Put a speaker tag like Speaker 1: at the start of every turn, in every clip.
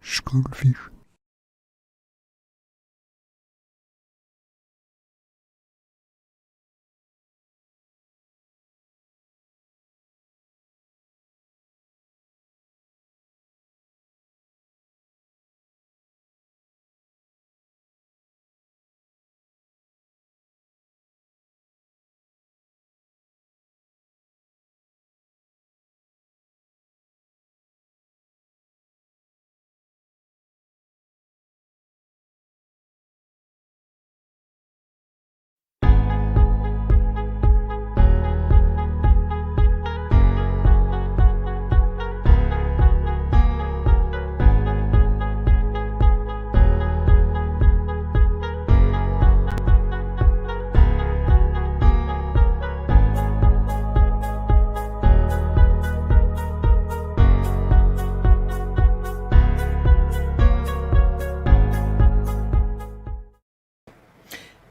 Speaker 1: Schoolfish.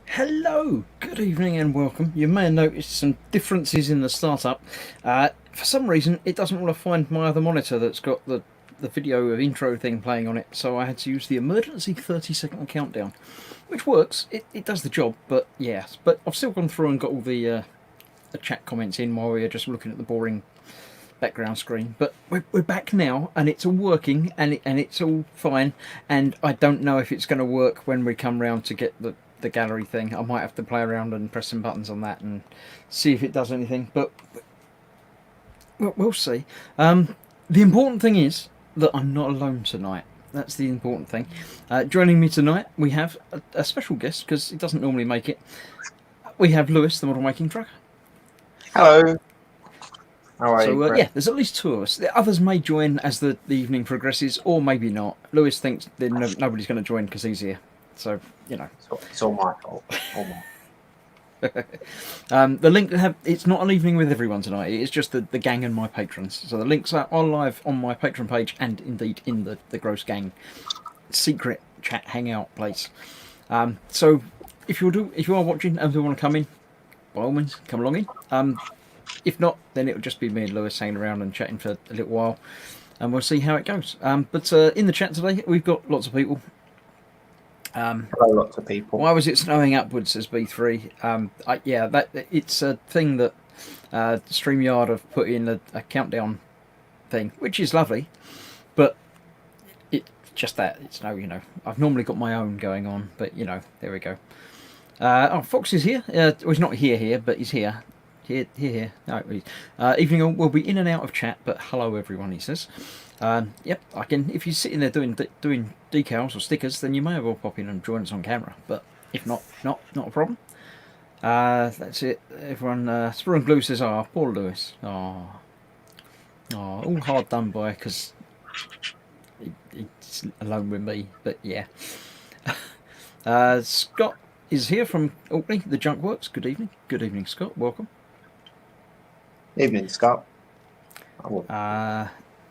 Speaker 2: Hello, good evening and welcome. You may have noticed some differences in the startup. For some reason it doesn't want to find my other monitor that's got the video of intro thing playing on it, so I had to use the emergency 30-second countdown, which works, it does the job, but yes. But I've still gone through and got all the chat comments in while we were just looking at the boring background screen. But we're back now and it's all working and it's all fine, and I don't know if it's going to work when we come round to get the gallery thing. I might have to play around and press some buttons on that and see if it does anything, but we'll see. The important thing is that I'm not alone tonight. That's the important thing. Joining me tonight we have a special guest, because he doesn't normally make it. We have Lewis, the model making trucker.
Speaker 3: Hello. How are you?
Speaker 2: Yeah, there's at least two of us. The others may join as the evening progresses, or maybe not. Lewis thinks that nobody's going to join because he's here. So, you know.
Speaker 3: It's all my fault. All
Speaker 2: mine. The link it's not an evening with everyone tonight. It's just the gang and my patrons. So the links are live on my Patreon page and indeed in the Gross Gang secret chat hangout place. So if you are watching and you want to come in, by all means, come along in. If not, then it'll just be me and Lewis hanging around and chatting for a little while, and we'll see how it goes. But in the chat today, we've got lots of people.
Speaker 3: Lots of people.
Speaker 2: Why was it snowing upwards, says B3? Yeah, it's a thing that StreamYard have put in a countdown thing, which is lovely, but it's just that it's no, I've normally got my own going on, but there we go. Fox is here. Well, he's not here, but he's here. Here. No, evening. We'll be in and out of chat, but hello everyone, he says. Yep, I can. If you're sitting there doing decals or stickers, then you may as well pop in and join us on camera. But if not a problem. That's it. Everyone. Spur and Glue says, poor Lewis. All hard done by, because he's alone with me. But yeah. Scott is here from Orkney, the Junk Works. Good evening. Good evening, Scott. Welcome.
Speaker 3: Evening, Scott.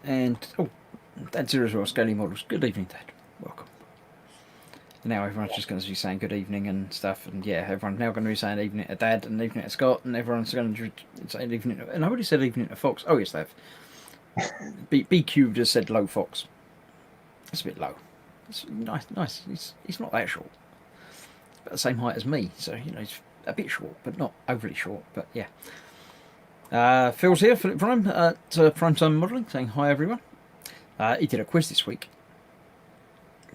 Speaker 2: And Dad's here as well, Scaly Models. Good evening, Dad. Welcome. Now everyone's just going to be saying good evening and stuff, and yeah, everyone's now going to be saying evening to Dad and evening to Scott, and everyone's going to say evening to, and I already said evening to Fox. Oh yes, they have. B Cube just said low Fox. It's a bit low. It's nice. He's not that short. He's about the same height as me, so he's a bit short, but not overly short. But yeah. Phil's here, Philip Prime at Primetime Modelling, saying hi everyone. He did a quiz this week,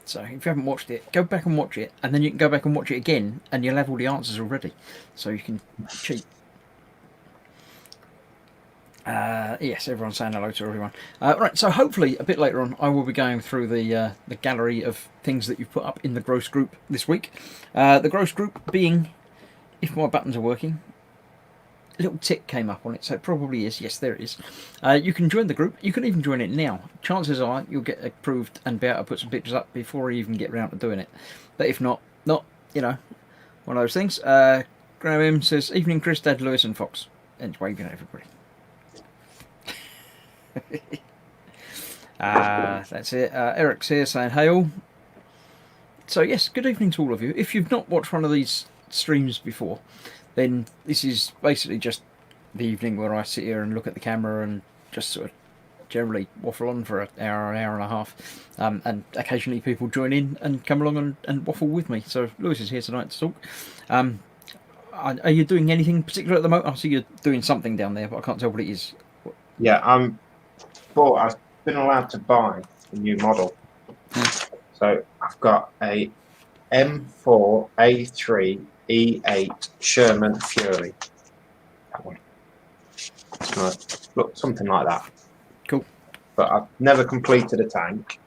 Speaker 2: so if you haven't watched it, go back and watch it, and then you can go back and watch it again, and you'll have all the answers already, so you can cheat. Yes, everyone's saying hello to everyone. Right, so hopefully a bit later on I will be going through the gallery of things that you've put up in the Gross group this week. The Gross group being, if my buttons are working, a little tick came up on it, so it probably is. Yes, there it is. You can join the group. You can even join it now. Chances are you'll get approved and be able to put some pictures up before you even get around to doing it. But if not, one of those things. Graham M says, evening Chris, Dad, Lewis and Fox. And it's waving at everybody. That's it. Eric's here saying, hey all. So yes, good evening to all of you. If you've not watched one of these streams before, then this is basically just the evening where I sit here and look at the camera and just sort of generally waffle on for an hour and a half, and occasionally people join in and come along and waffle with me. So Lewis is here tonight to talk. Are you doing anything particular at the moment? I see you're doing something down there, but I can't tell what it is.
Speaker 3: Yeah, I've been allowed to buy a new model. So I've got a M4 A3 E8 Sherman Fury. That one. It's nice. Look, something like that.
Speaker 2: Cool.
Speaker 3: But I've never completed a tank,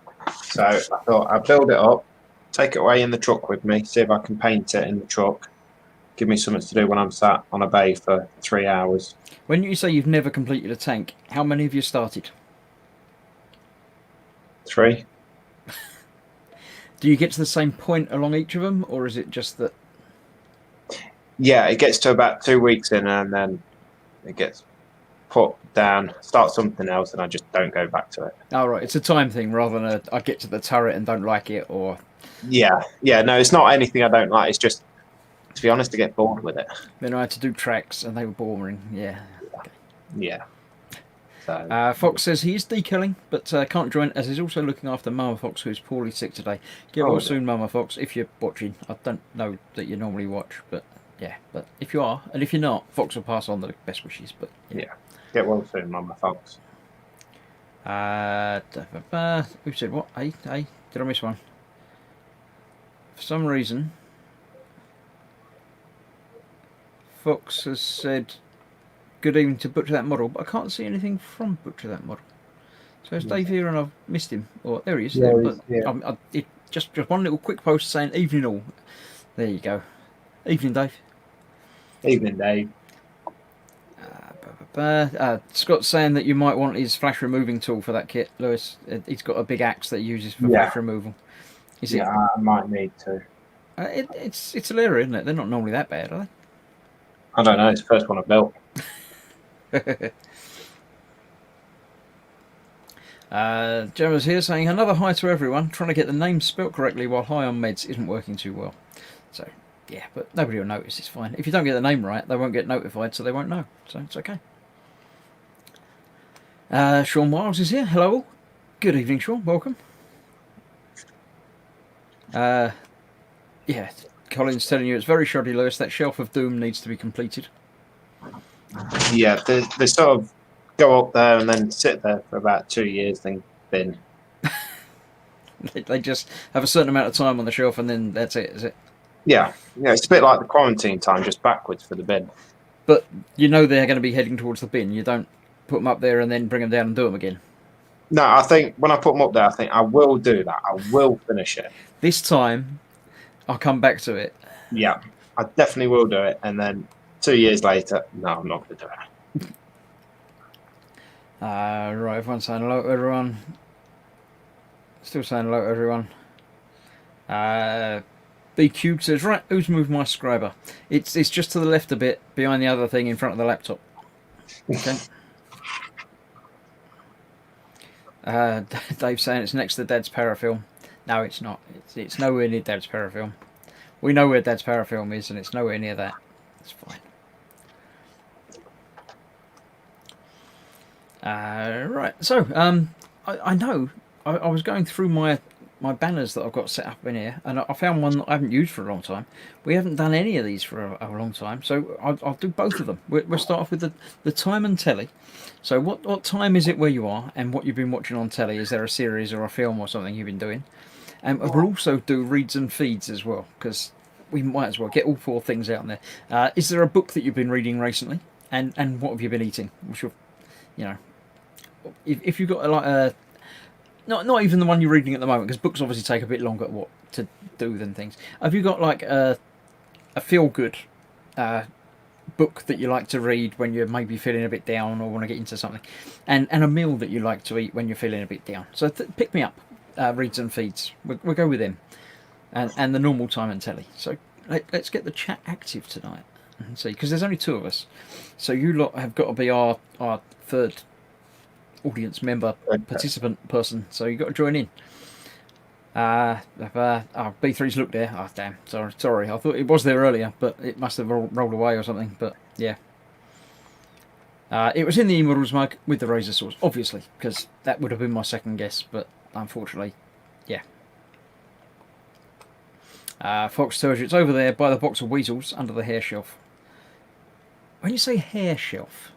Speaker 3: so I thought I'd build it up, take it away in the truck with me, see if I can paint it in the truck. Give me something to do when I'm sat on a bay for 3 hours.
Speaker 2: When you say you've never completed a tank, how many have you started?
Speaker 3: 3.
Speaker 2: Do you get to the same point along each of them, or is it just that?
Speaker 3: Yeah, it gets to about 2 weeks in, and then it gets put down, start something else, and I just don't go back to it.
Speaker 2: Oh, right, it's a time thing rather than I get to the turret and don't like it, or...
Speaker 3: Yeah, no, it's not anything I don't like. It's just, to be honest, I get bored with it.
Speaker 2: Then I had to do tracks, and they were boring. Yeah. Okay.
Speaker 3: Yeah. So,
Speaker 2: Fox says he is decaling, but can't join as he's also looking after Mama Fox, who's poorly sick today. Get well soon, Mama Fox, if you're watching. I don't know that you normally watch, but yeah. But if you are, and if you're not, Fox will pass on the best wishes. But
Speaker 3: yeah. Get well soon, Mama Fox.
Speaker 2: Who said what? Hey, did I miss one? For some reason, Fox has said good evening to Butcher That Model, but I can't see anything from Butcher That Model. So is Dave here and I've missed him? Or there he is.
Speaker 3: Yeah,
Speaker 2: but just one little quick post saying evening all. There you go. Evening, Dave.
Speaker 3: Evening, Dave.
Speaker 2: Scott's saying that you might want his flash removing tool for that kit, Lewis. He's got a big axe that he uses for flash removal.
Speaker 3: I might need to.
Speaker 2: It's a Lyra, isn't it? They're not normally that bad, are they?
Speaker 3: I don't know. It's the first one I built.
Speaker 2: Gemma's here saying another hi to everyone. Trying to get the name spelt correctly while high on meds isn't working too well. So yeah, but nobody will notice. It's fine. If you don't get the name right, they won't get notified, so they won't know. So it's okay. Sean Wiles is here. Hello. Good evening, Sean. Welcome. Yeah, Colin's telling you it's very shoddy, Lewis. That Shelf of Doom needs to be completed.
Speaker 3: Yeah, they sort of go up there and then sit there for about 2 years, then bin.
Speaker 2: They just have a certain amount of time on the shelf and then that's it, is it?
Speaker 3: Yeah, it's a bit like the quarantine time, just backwards for the bin.
Speaker 2: But you know they're going to be heading towards the bin. You don't put them up there and then bring them down and do them again.
Speaker 3: No, I think when I put them up there, I think I will do that. I will finish it. This
Speaker 2: time, I'll come back to it.
Speaker 3: Yeah, I definitely will do it. And then 2 years later, no, I'm not going to do it.
Speaker 2: Right, everyone's saying hello to everyone. Still saying hello to everyone. B Cube says, right, who's moved my scriber? It's just to the left a bit, behind the other thing in front of the laptop. Okay. Dave's saying it's next to Dad's Parafilm. No, it's not. It's nowhere near Dad's Parafilm. We know where Dad's Parafilm is, and it's nowhere near that. It's fine. Right, so I know I was going through my banners that I've got set up in here, and I found one that I haven't used for a long time. We haven't done any of these for a long time, so I'll do both of them. We'll start off with the time and telly. So what time is it where you are, and what you've been watching on telly? Is there a series or a film or something you've been doing? And we'll also do reads and feeds as well, because we might as well get all four things out there. Is there a book that you've been reading recently, and what have you been eating? Which, if you've got like a not even the one you're reading at the moment, because books obviously take a bit longer to do than things. Have you got like a feel good book that you like to read when you're maybe feeling a bit down or want to get into something, and a meal that you like to eat when you're feeling a bit down? So pick me up. Reads and feeds. We'll go with them, and the normal time and telly. So let's get the chat active tonight and see, because there's only two of us. So you lot have got to be our third audience member, participant person. So you've got to join in. B3's looked there. Oh damn! Sorry. I thought it was there earlier, but it must have rolled away or something. But yeah. It was in the Immortals mug with the Razor Swords, obviously, because that would have been my second guess, but unfortunately, yeah. Fox tells you it's over there by the box of weasels under the hair shelf. When you say hair shelf,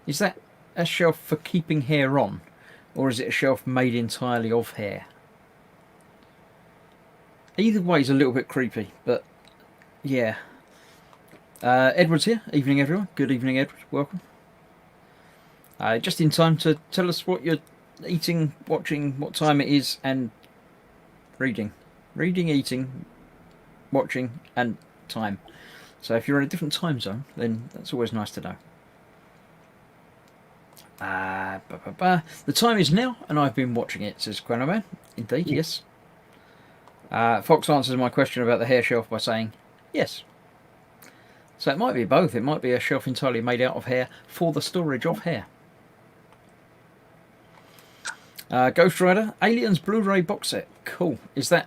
Speaker 2: is that a shelf for keeping hair on, or is it a shelf made entirely of hair? Either way is a little bit creepy, but yeah. Edward's here. Evening, everyone. Good evening, Edward. Welcome. Just in time to tell us what you're eating, watching, what time it is, and reading. Reading, eating, watching, and time. So if you're in a different time zone, then that's always nice to know. The time is now, and I've been watching it, says Granoman. Indeed, yes. Fox answers my question about the hair shelf by saying, yes. So it might be both. It might be a shelf entirely made out of hair for the storage of hair. Ghost Rider, Aliens Blu-ray box set. Cool. Is that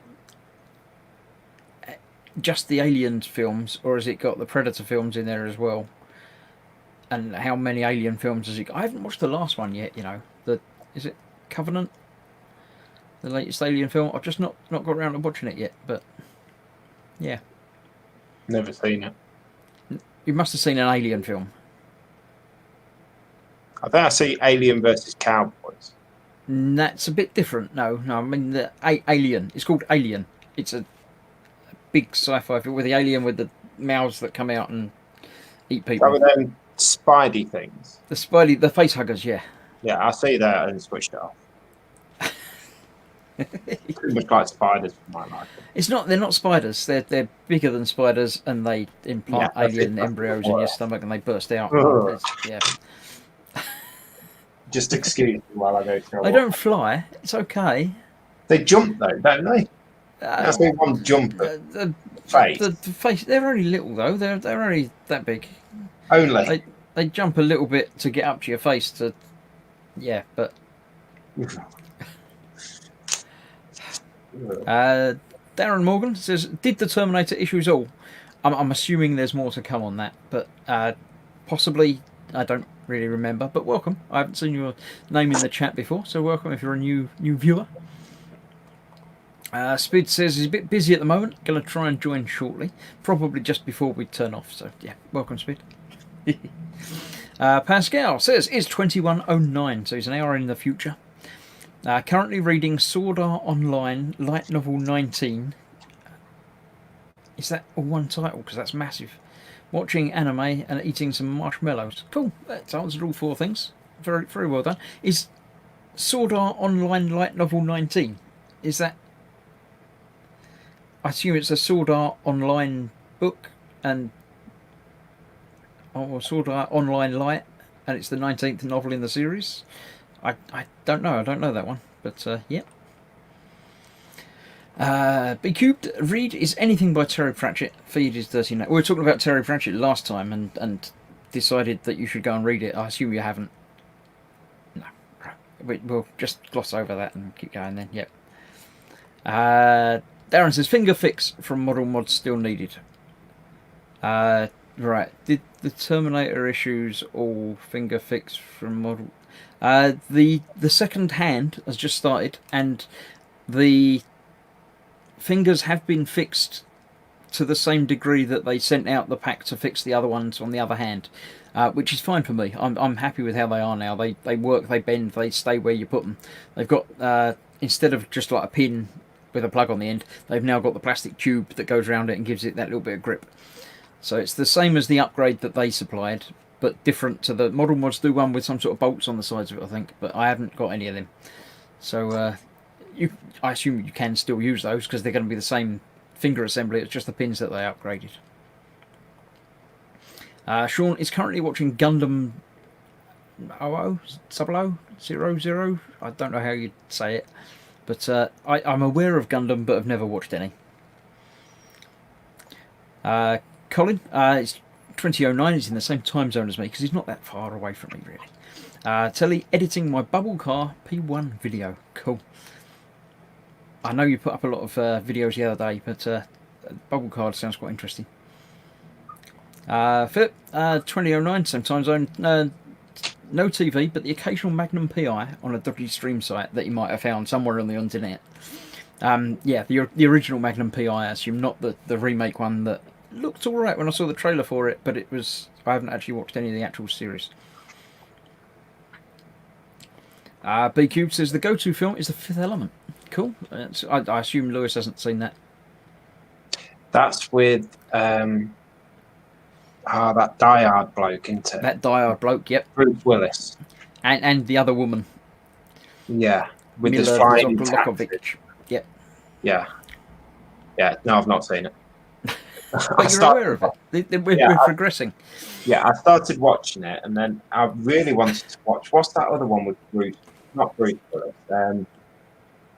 Speaker 2: just the Alien films, or has it got the Predator films in there as well? And how many Alien films has it got? I haven't watched the last one yet, you know. Is it Covenant? The latest Alien film? I've just not got around to watching it yet, but yeah.
Speaker 3: Never seen it.
Speaker 2: You must have seen an Alien film.
Speaker 3: I think I see Alien versus Cowboys.
Speaker 2: That's a bit different. No, I mean the Alien. It's called Alien. It's a big sci-fi film with the alien with the mouths that come out and eat people.
Speaker 3: Some of them Spidey things.
Speaker 2: The Spidey, the face huggers, yeah.
Speaker 3: Yeah, I see that and switched it off. Pretty much like spiders for my life.
Speaker 2: They're not spiders. They're bigger than spiders, and they implant alien embryos in your stomach, and they burst out. Yeah.
Speaker 3: Just excuse me while I go through.
Speaker 2: They don't fly. It's okay.
Speaker 3: They jump though, don't they? I see one jump at the face.
Speaker 2: The face. They're only little though. They're only that big.
Speaker 3: Only.
Speaker 2: They jump a little bit to get up to your face. Yeah, but. Darren Morgan says, "Did the Terminator issues all?" I'm assuming there's more to come on that, but possibly. I don't really remember, but welcome. I haven't seen your name in the chat before, so welcome if you're a new viewer. Spid says he's a bit busy at the moment. Going to try and join shortly, probably just before we turn off. So yeah, welcome, Spid. Pascal says it's 21:09, so he's an hour in the future. Currently reading Sword Art Online Light Novel 19. Is that all one title? Because that's massive. Watching anime and eating some marshmallows. Cool. That's answered all four things. Very, very well done. Is Sword Art Online Light Novel 19? Is that... I assume it's a Sword Art Online book and... or Sword Art Online Light, and it's the 19th novel in the series? I don't know. I don't know that one. But, yeah. B Cubed, read is anything by Terry Pratchett. Feed is 39. We were talking about Terry Pratchett last time and decided that you should go and read it. I assume you haven't. No. We'll just gloss over that and keep going then. Yep. Darren says, finger fix from Model Mod still needed. Right. Did the Terminator issues all finger fix from Model... The second hand has just started, and the fingers have been fixed to the same degree that they sent out the pack to fix the other ones on the other hand, which is fine for me. I'm happy with how they are now. They work, they bend, they stay where you put them. They've got, instead of just like a pin with a plug on the end, they've now got the plastic tube that goes around it and gives it that little bit of grip. So it's the same as the upgrade that they supplied, but different to the Model Mods do one with some sort of bolts on the sides of it, I think, but I haven't got any of them. So I assume you can still use those because they're going to be the same finger assembly. It's just the pins that they upgraded. Sean is currently watching Gundam 0000. I don't know how you'd say it, but I'm aware of Gundam, but I've never watched any. Colin, it's 2009. He's in the same time zone as me because he's not that far away from me, really. Telly editing my Bubble Car P1 video. Cool. I know you put up a lot of videos the other day, but Bubble Card sounds quite interesting. Philip, 2009, same time zone. No TV, but the occasional Magnum PI on a dodgy stream site that you might have found somewhere on the internet. Yeah, the original Magnum PI, I assume, not the remake one that looked alright when I saw the trailer for it, but I haven't actually watched any of the actual series. B Cube says the go-to film is The Fifth Element. Cool. I assume Lewis hasn't seen that.
Speaker 3: That's with that Die Hard bloke, isn't it?
Speaker 2: That Die Hard bloke, yep.
Speaker 3: Bruce Willis.
Speaker 2: And the other woman.
Speaker 3: Yeah, with
Speaker 2: Mila
Speaker 3: the flying
Speaker 2: Jovovich. Yep.
Speaker 3: Yeah. No, I've not seen it.
Speaker 2: But you're aware of it. We're progressing.
Speaker 3: Yeah, I started watching it, and then I really wanted to watch. What's that other one with Bruce? Not Bruce Willis.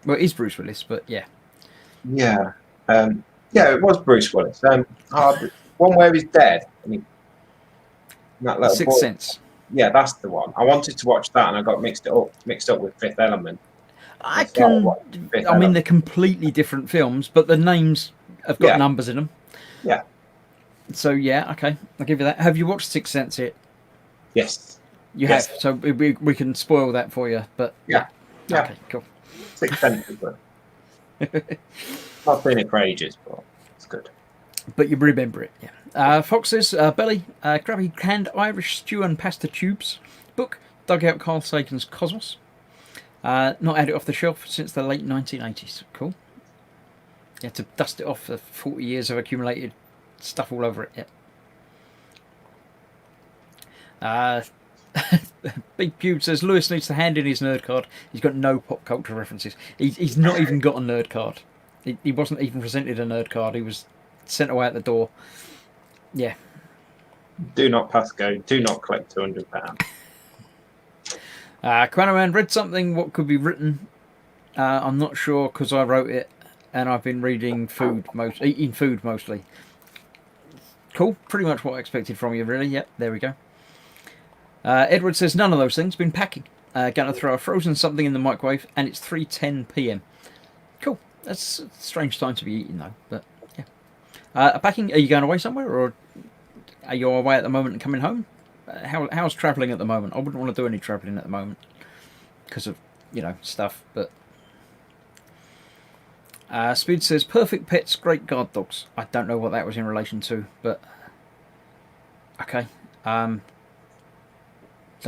Speaker 2: Well, it is Bruce Willis, but yeah.
Speaker 3: Yeah. Yeah, it was Bruce Willis. One where he's dead.
Speaker 2: The Sixth Sense.
Speaker 3: Yeah, that's the one. I wanted to watch that, and I got mixed up with Fifth Element.
Speaker 2: I mean, they're completely different films, but the names have got numbers in them.
Speaker 3: Yeah.
Speaker 2: So yeah, okay, I'll give you that. Have you watched Sixth Sense yet?
Speaker 3: Yes.
Speaker 2: You have. So we can spoil that for you, but
Speaker 3: yeah.
Speaker 2: Okay, cool.
Speaker 3: Sixth Sense is good. Not seen it for ages, but it's good.
Speaker 2: But you remember it, yeah. Fox says, Belly, grabby canned Irish stew and pasta tubes. Book, dug out Carl Sagan's Cosmos. Not had it off the shelf since the late 1980s. Cool. You had to dust it off for 40 years of accumulated stuff all over it, yeah. Big Pube says, Lewis needs to hand in his nerd card. He's got no pop culture references. He's not even got a nerd card. He wasn't even presented a nerd card. He was sent away at the door. Yeah.
Speaker 3: Do not pass go. Do not collect £200.
Speaker 2: Quanaman read something. What could be written? I'm not sure because I wrote it, and I've been eating food mostly. Cool. Pretty much what I expected from you, really. Yep. There we go. Edward says none of those things. Been packing. Going to throw a frozen something in the microwave, and it's 3:10 p.m. Cool. That's a strange time to be eating, though. But yeah. Packing. Are you going away somewhere, or are you away at the moment and coming home? How's travelling at the moment? I wouldn't want to do any travelling at the moment because of stuff. But Speed says perfect pets, great guard dogs. I don't know what that was in relation to, but okay. Don't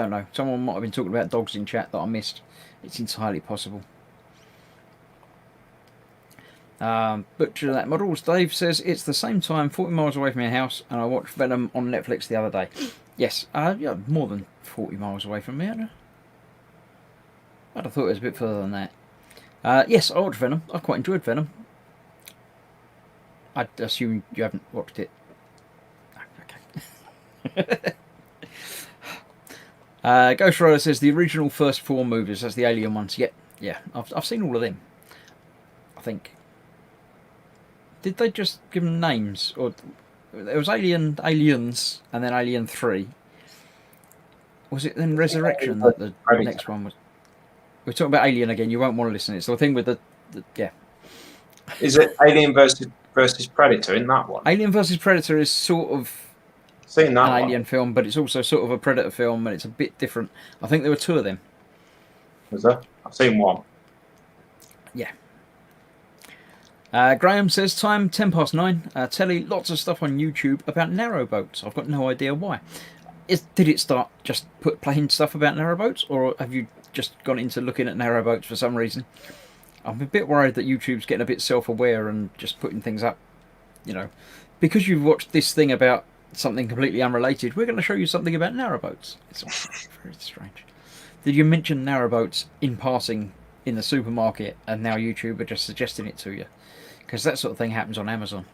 Speaker 2: know. Someone might have been talking about dogs in chat that I missed. It's entirely possible. Butcher that models. Dave says it's the same time, 40 miles away from your house, and I watched Venom on Netflix the other day. Yes, yeah, more than 40 miles away from me. I'd have thought it was a bit further than that. Yes, I watched Venom. I quite enjoyed Venom. I assume you haven't watched it. Okay. Ghost Rider says the original first 4 movies, that's the Alien ones. Yeah, I've seen all of them. I think. Did they just give them names, or there was Aliens, and then Alien 3? Was it then Resurrection that the next one was? We're talking about Alien again. You won't want to listen. It's the thing with the yeah.
Speaker 3: Is it Alien versus Predator in that one?
Speaker 2: Alien versus Predator is sort of
Speaker 3: seen that
Speaker 2: an Alien film, but it's also sort of a Predator film, and it's a bit different. I think there were 2 of them.
Speaker 3: Was there? I've seen one.
Speaker 2: Yeah. Graham says, time 9:10. Telly, lots of stuff on YouTube about narrowboats. I've got no idea why. Did it start just playing stuff about narrowboats, or have you just gone into looking at narrowboats for some reason? I'm a bit worried that YouTube's getting a bit self-aware and just putting things up, because you've watched this thing about something completely unrelated. We're going to show you something about narrowboats. It's very strange. Did you mention narrowboats in passing in the supermarket, and now YouTube are just suggesting it to you? Because that sort of thing happens on Amazon.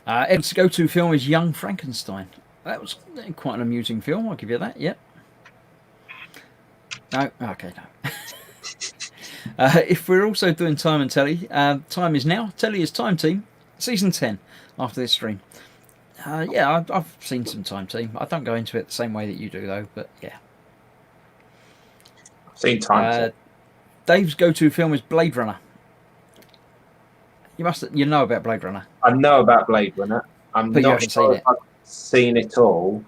Speaker 2: Ed's go-to film is Young Frankenstein. That was quite an amusing film, I'll give you that, yep. No? Okay, no. If we're also doing Time and Telly, time is now. Telly is Time Team, Season 10, after this stream. Yeah, I've seen some Time Team. I don't go into it the same way that you do, though, but yeah.
Speaker 3: I've seen Time Team.
Speaker 2: Dave's go-to film is Blade Runner. You know about Blade Runner.
Speaker 3: I know about Blade Runner.
Speaker 2: But you haven't seen it.
Speaker 3: I've seen it all.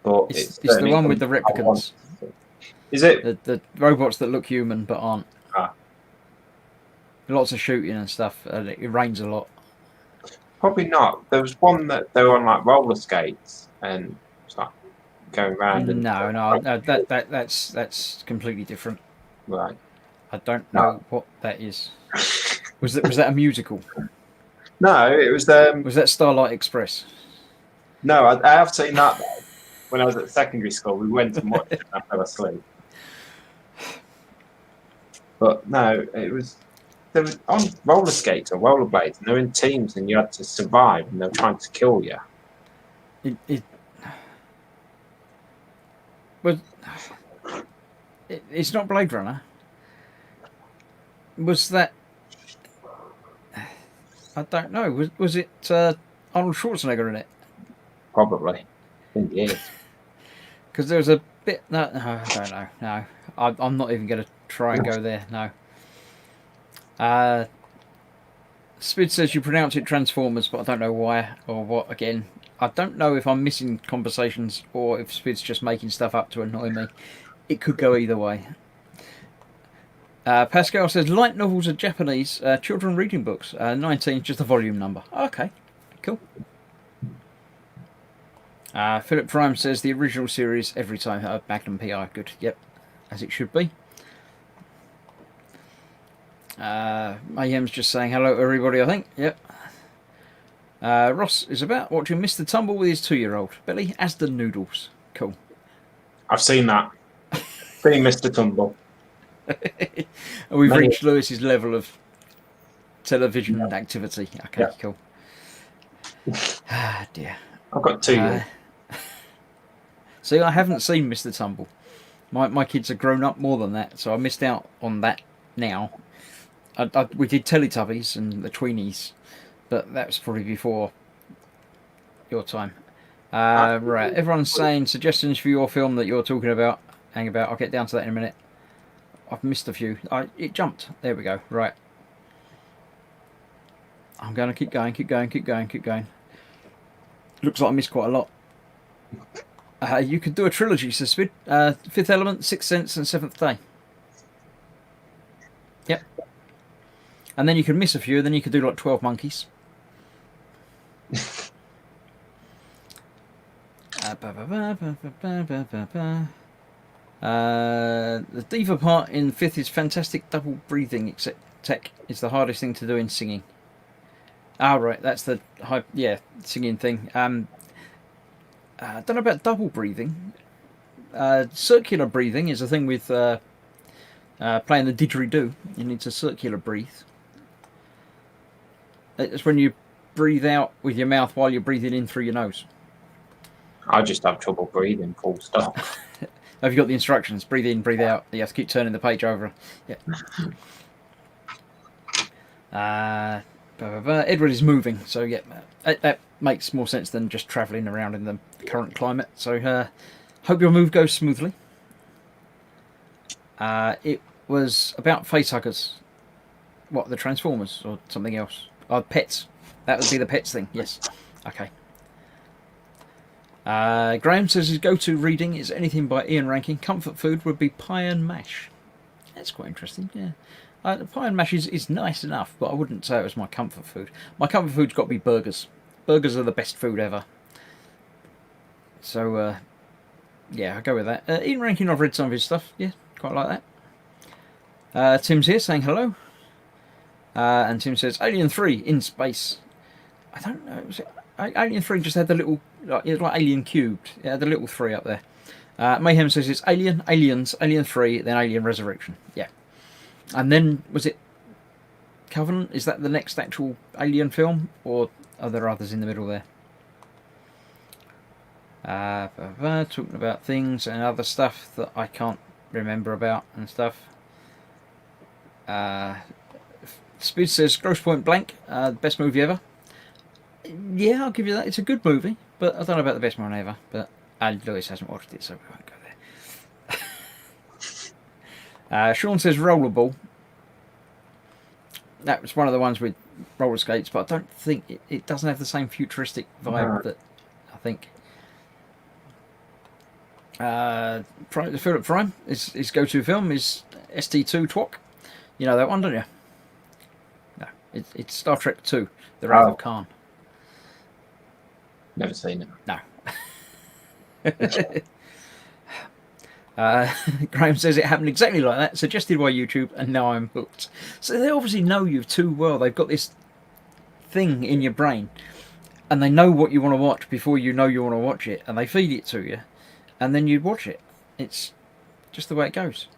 Speaker 3: but
Speaker 2: It's the
Speaker 3: certainly
Speaker 2: one with the
Speaker 3: something I want
Speaker 2: replicants.
Speaker 3: to see. Is it?
Speaker 2: The robots that look human but aren't.
Speaker 3: Ah.
Speaker 2: Lots of shooting and stuff. And it rains a lot.
Speaker 3: Probably not. There was one that they were on like roller skates and it's like going round and
Speaker 2: No. That's completely different.
Speaker 3: right.
Speaker 2: I don't
Speaker 3: No.
Speaker 2: know what that is. Was that a musical?
Speaker 3: No, it was
Speaker 2: Was that Starlight Express?
Speaker 3: no, I have seen that when I was at secondary school. We went and watched it and I fell asleep. But no, it was they were on roller skates or rollerblades and they were in teams and you had to survive and they were trying to kill you.
Speaker 2: It was. It's not Blade Runner. Was that? I don't know. Was it Arnold Schwarzenegger in it?
Speaker 3: Probably. I think it is.
Speaker 2: Because there was a bit. No, I don't know. No, I'm not even going to try and go there. No. Spid says you pronounce it Transformers, but I don't know why or what. Again, I don't know if I'm missing conversations or if Spid's just making stuff up to annoy me. It could go either way. Pascal says light novels are Japanese. Children reading books. 19 is just a volume number. Okay, cool. Philip Prime says the original series every time. Magnum PI. Good. Yep, as it should be. Mayhem's just saying hello to everybody, I think. Yep. Ross is about watching Mr. Tumble with his 2-year-old. Billy, Asda Noodles. Cool.
Speaker 3: I've seen that. Seen Mr. Tumble.
Speaker 2: We've reached Lewis's level of television activity. Okay, cool. Ah, dear.
Speaker 3: I've got 2 years.
Speaker 2: See, I haven't seen Mr. Tumble. My kids are grown up more than that, so I missed out on that now. We did Teletubbies and the Tweenies, but that was probably before your time. Right, everyone's saying suggestions for your film that you're talking about. Hang about, I'll get down to that in a minute. I've missed a few. It jumped. There we go. Right. I'm going to keep going. Looks like I missed quite a lot. You could do a trilogy, Suspid. Fifth Element, Sixth Sense, and Seventh Day. Yep. And then you could miss a few, then you could do like 12 Monkeys. The diva part in fifth is fantastic double breathing, except tech is the hardest thing to do in singing. Right, that's the singing thing. I don't know about double breathing. Circular breathing is a thing with playing the didgeridoo. You need to circular breathe. It's when you breathe out with your mouth while you're breathing in through your nose.
Speaker 3: I just have trouble breathing, full stop.
Speaker 2: Have you got the instructions? Breathe in, breathe out. You have to keep turning the page over. Yeah. Edward is moving, so yeah, that makes more sense than just travelling around in the current climate. So hope your move goes smoothly. It was about facehuggers. What, the Transformers or something else? Pets. That would be the pets thing. Yes. Okay. Graham says his go-to reading is anything by Ian Rankin. Comfort food would be pie and mash. That's quite interesting. Yeah. Pie and mash is nice enough, but I wouldn't say it was my comfort food. My comfort food's got to be burgers. Burgers are the best food ever. So, yeah, I'll go with that. Ian Rankin, I've read some of his stuff. Yeah, quite like that. Tim's here saying hello. And Tim says, Alien 3 in space. I don't know. Alien 3 just had the little... it was like Alien Cubed. It had the little 3 up there. Mayhem says it's Alien, Aliens, Alien 3, then Alien Resurrection. Yeah. And then, was it Covenant? Is that the next actual Alien film? Or are there others in the middle there? Talking about things and other stuff that I can't remember about and stuff. Speed says, Gross Point Blank, best movie ever. Yeah, I'll give you that. It's a good movie, but I don't know about the best one ever. But Lewis hasn't watched it, so we won't go there. Sean says Rollerball. That was one of the ones with roller skates, but I don't think it doesn't have the same futuristic vibe that I think. Philip Prime, his go-to film is ST2 Twok. You know that one, don't you? No, it's Star Trek 2, The Wrath of Khan.
Speaker 3: Never seen it.
Speaker 2: No. Graham says it happened exactly like that, suggested by YouTube, and now I'm hooked. So they obviously know you too well. They've got this thing in your brain, and they know what you want to watch before you know you want to watch it, and they feed it to you, and then you watch it. It's just the way it goes.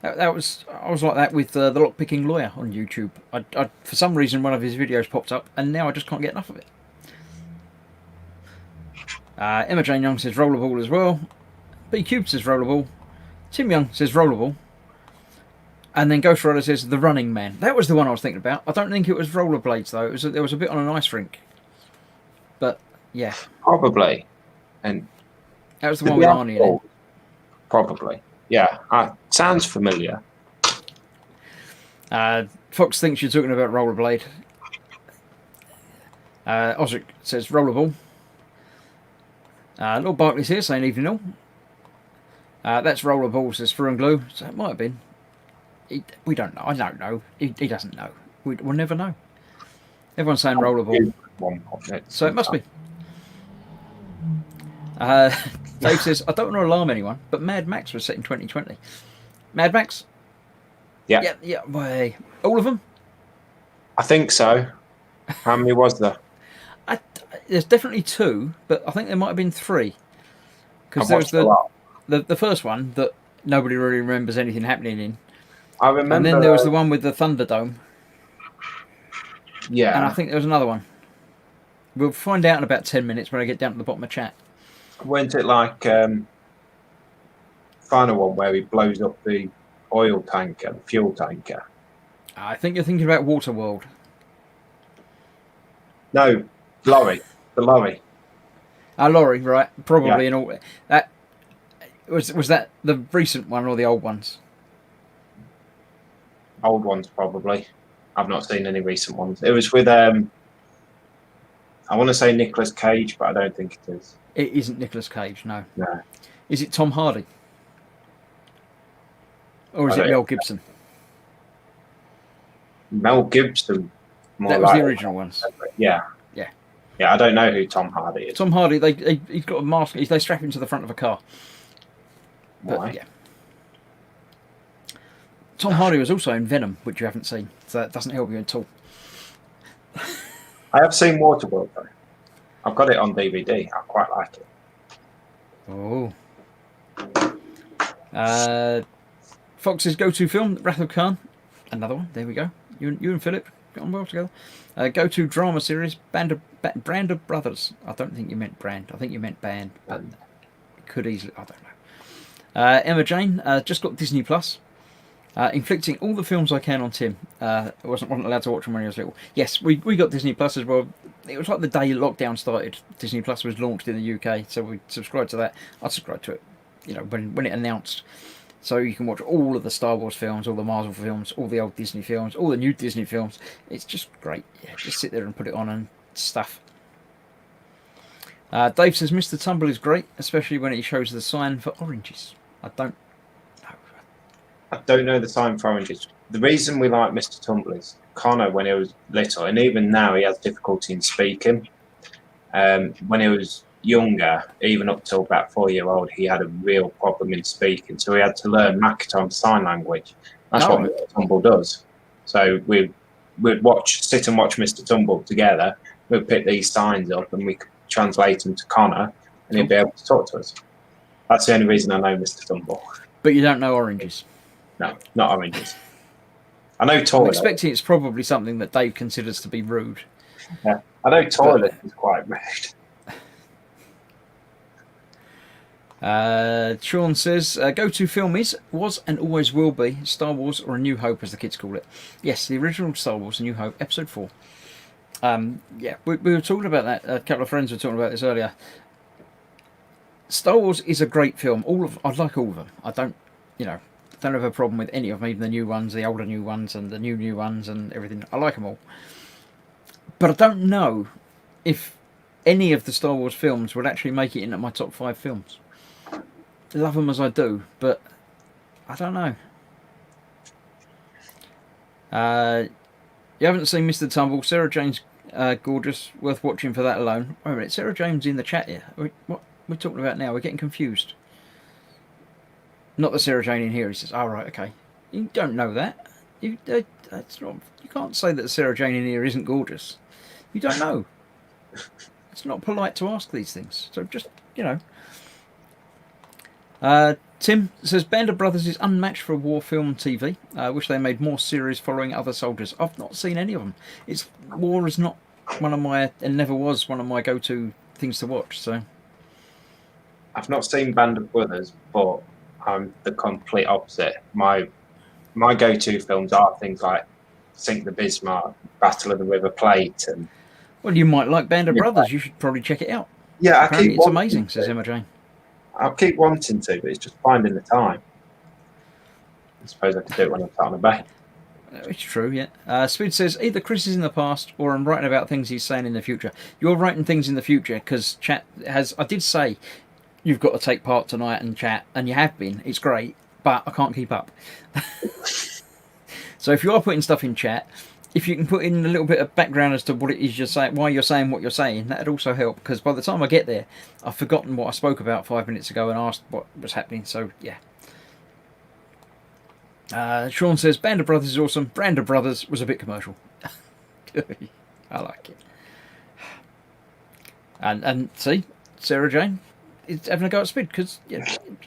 Speaker 2: I was like that with the Lockpicking Lawyer on YouTube. I for some reason one of his videos popped up, and now I just can't get enough of it. Emma Jane Young says Rollerball as well. B Cube says Rollerball. Tim Young says Rollerball. And then Ghost Rider says The Running Man. That was the one I was thinking about. I don't think it was Rollerblades though. There was a bit on an ice rink. But yeah,
Speaker 3: Probably. And
Speaker 2: that was the one with Arnie in it.
Speaker 3: Probably. Yeah. Sounds familiar.
Speaker 2: Fox thinks you're talking about Rollerblade. Osric says Rollerball. Lord Barkley's here saying evening all. That's Rollerball, says Fur and Glue. So it might have been. We don't know. I don't know. He doesn't know. We'll never know. Everyone's saying Rollerball. So it must be. Dave says, I don't want to alarm anyone, but Mad Max was set in 2020. Mad Max?
Speaker 3: Yeah.
Speaker 2: Yeah. Way. All of them?
Speaker 3: I think so. How many was there?
Speaker 2: There's definitely 2, but I think there might have been 3. Because there was the first one that nobody really remembers anything happening in.
Speaker 3: I remember.
Speaker 2: And then there was the one with the Thunderdome.
Speaker 3: Yeah.
Speaker 2: And I think there was another one. We'll find out in about 10 minutes when I get down to the bottom of chat.
Speaker 3: Weren't it like final one where he blows up the oil tanker, the fuel tanker?
Speaker 2: I think you're thinking about Waterworld.
Speaker 3: No, lorry. The lorry.
Speaker 2: Lorry, right? Probably.
Speaker 3: Yeah.
Speaker 2: And all that was that the recent one or the old ones?
Speaker 3: Old ones, probably. I've not seen any recent ones. It was with I want to say Nicolas Cage, but I don't think it is.
Speaker 2: It isn't Nicolas Cage, no.
Speaker 3: No.
Speaker 2: Is it Tom Hardy? Or is it Mel Gibson?
Speaker 3: Mel Gibson.
Speaker 2: That was the original ones.
Speaker 3: Yeah. I don't know who Tom Hardy is.
Speaker 2: Tom Hardy, he's got a mask. They strap him to the front of a car. But,
Speaker 3: Why?
Speaker 2: yeah. Tom Hardy was also in Venom, which you haven't seen, so that doesn't help you at all.
Speaker 3: I have seen Waterworld though. I've got it on DVD. I quite like it.
Speaker 2: Oh. Fox's go-to film, Wrath of Khan. Another one. There we go. You and Philip got on well together. Go-to drama series, Brand of Brothers. I don't think you meant brand. I think you meant band. But it could easily. I don't know. Emma Jane just got Disney Plus. Inflicting all the films I can on Tim. I wasn't allowed to watch them when he was little. Yes, we got Disney Plus as well. It was like the day lockdown started. Disney Plus was launched in the UK, so we subscribed to that. I subscribed to it, when it announced. So you can watch all of the Star Wars films, all the Marvel films, all the old Disney films, all the new Disney films. It's just great. Yeah, just sit there and put it on and stuff. Dave says Mr. Tumble is great, especially when he shows the sign for oranges. I don't know the sign for oranges. The reason we like Mr. Tumble is Connor, when he was little, and even now he has difficulty in speaking. When he was younger, even up till about 4-year-old, he had a real problem in speaking, so he had to learn Makaton Sign Language. That's what Mr. Tumble does. So we'd sit and watch Mr. Tumble together. We'd pick these signs up and we could translate them to Connor, and he'd be able to talk to us. That's the only reason I know Mr. Tumble. But you don't know oranges?
Speaker 3: No, not oranges. I know toilet.
Speaker 2: I'm expecting it's probably something that Dave considers to be rude.
Speaker 3: Yeah, I know toilet is quite rude.
Speaker 2: Sean says, go-to film was and always will be Star Wars or A New Hope, as the kids call it. Yes, the original Star Wars, A New Hope, Episode 4. Yeah, we were talking about that. A couple of friends were talking about this earlier. Star Wars is a great film. I like all of them. I don't have a problem with any of them, even the new ones, the older new ones, and the new ones, and everything. I like them all. But I don't know if any of the Star Wars films would actually make it into my top 5 films. love them as I do, but I don't know. You haven't seen Mr. Tumble. Sarah Jane's gorgeous, worth watching for that alone. Wait a minute, Sarah Jane's in the chat here. What we're talking about now? We're getting confused. Not the Sarah Jane in here. He says, "Oh right, okay." You don't know that. That's not. You can't say that Sarah Jane in here isn't gorgeous. You don't know. It's not polite to ask these things. So just, Tim says Band of Brothers is unmatched for war film TV. I wish they made more series following other soldiers. I've not seen any of them. War is not one of my, and never was one of my go-to things to watch. So
Speaker 3: I've not seen Band of Brothers, but I'm the complete opposite. My go-to films are things like Sink the Bismarck, Battle of the River Plate, and
Speaker 2: well, you might like Band of Brothers. You should probably check it out.
Speaker 3: Yeah,
Speaker 2: apparently it's amazing, says Emma Jane.
Speaker 3: I'll keep wanting to, but it's just finding the time. I suppose I could do it when I'm sat on a bed.
Speaker 2: It's true, yeah. Speed says either Chris is in the past or I'm writing about things he's saying in the future. You're writing things in the future because chat has. I did say you've got to take part tonight and chat, and you have been. It's great, but I can't keep up. So if you are putting stuff in chat, if you can put in a little bit of background as to what it is you're saying, why you're saying what you're saying, that'd also help. Because by the time I get there, I've forgotten what I spoke about 5 minutes ago and asked what was happening. So yeah. Sean says Band of Brothers is awesome. Brand of Brothers was a bit commercial. I like it. And see, Sarah Jane is having a go at Speed because you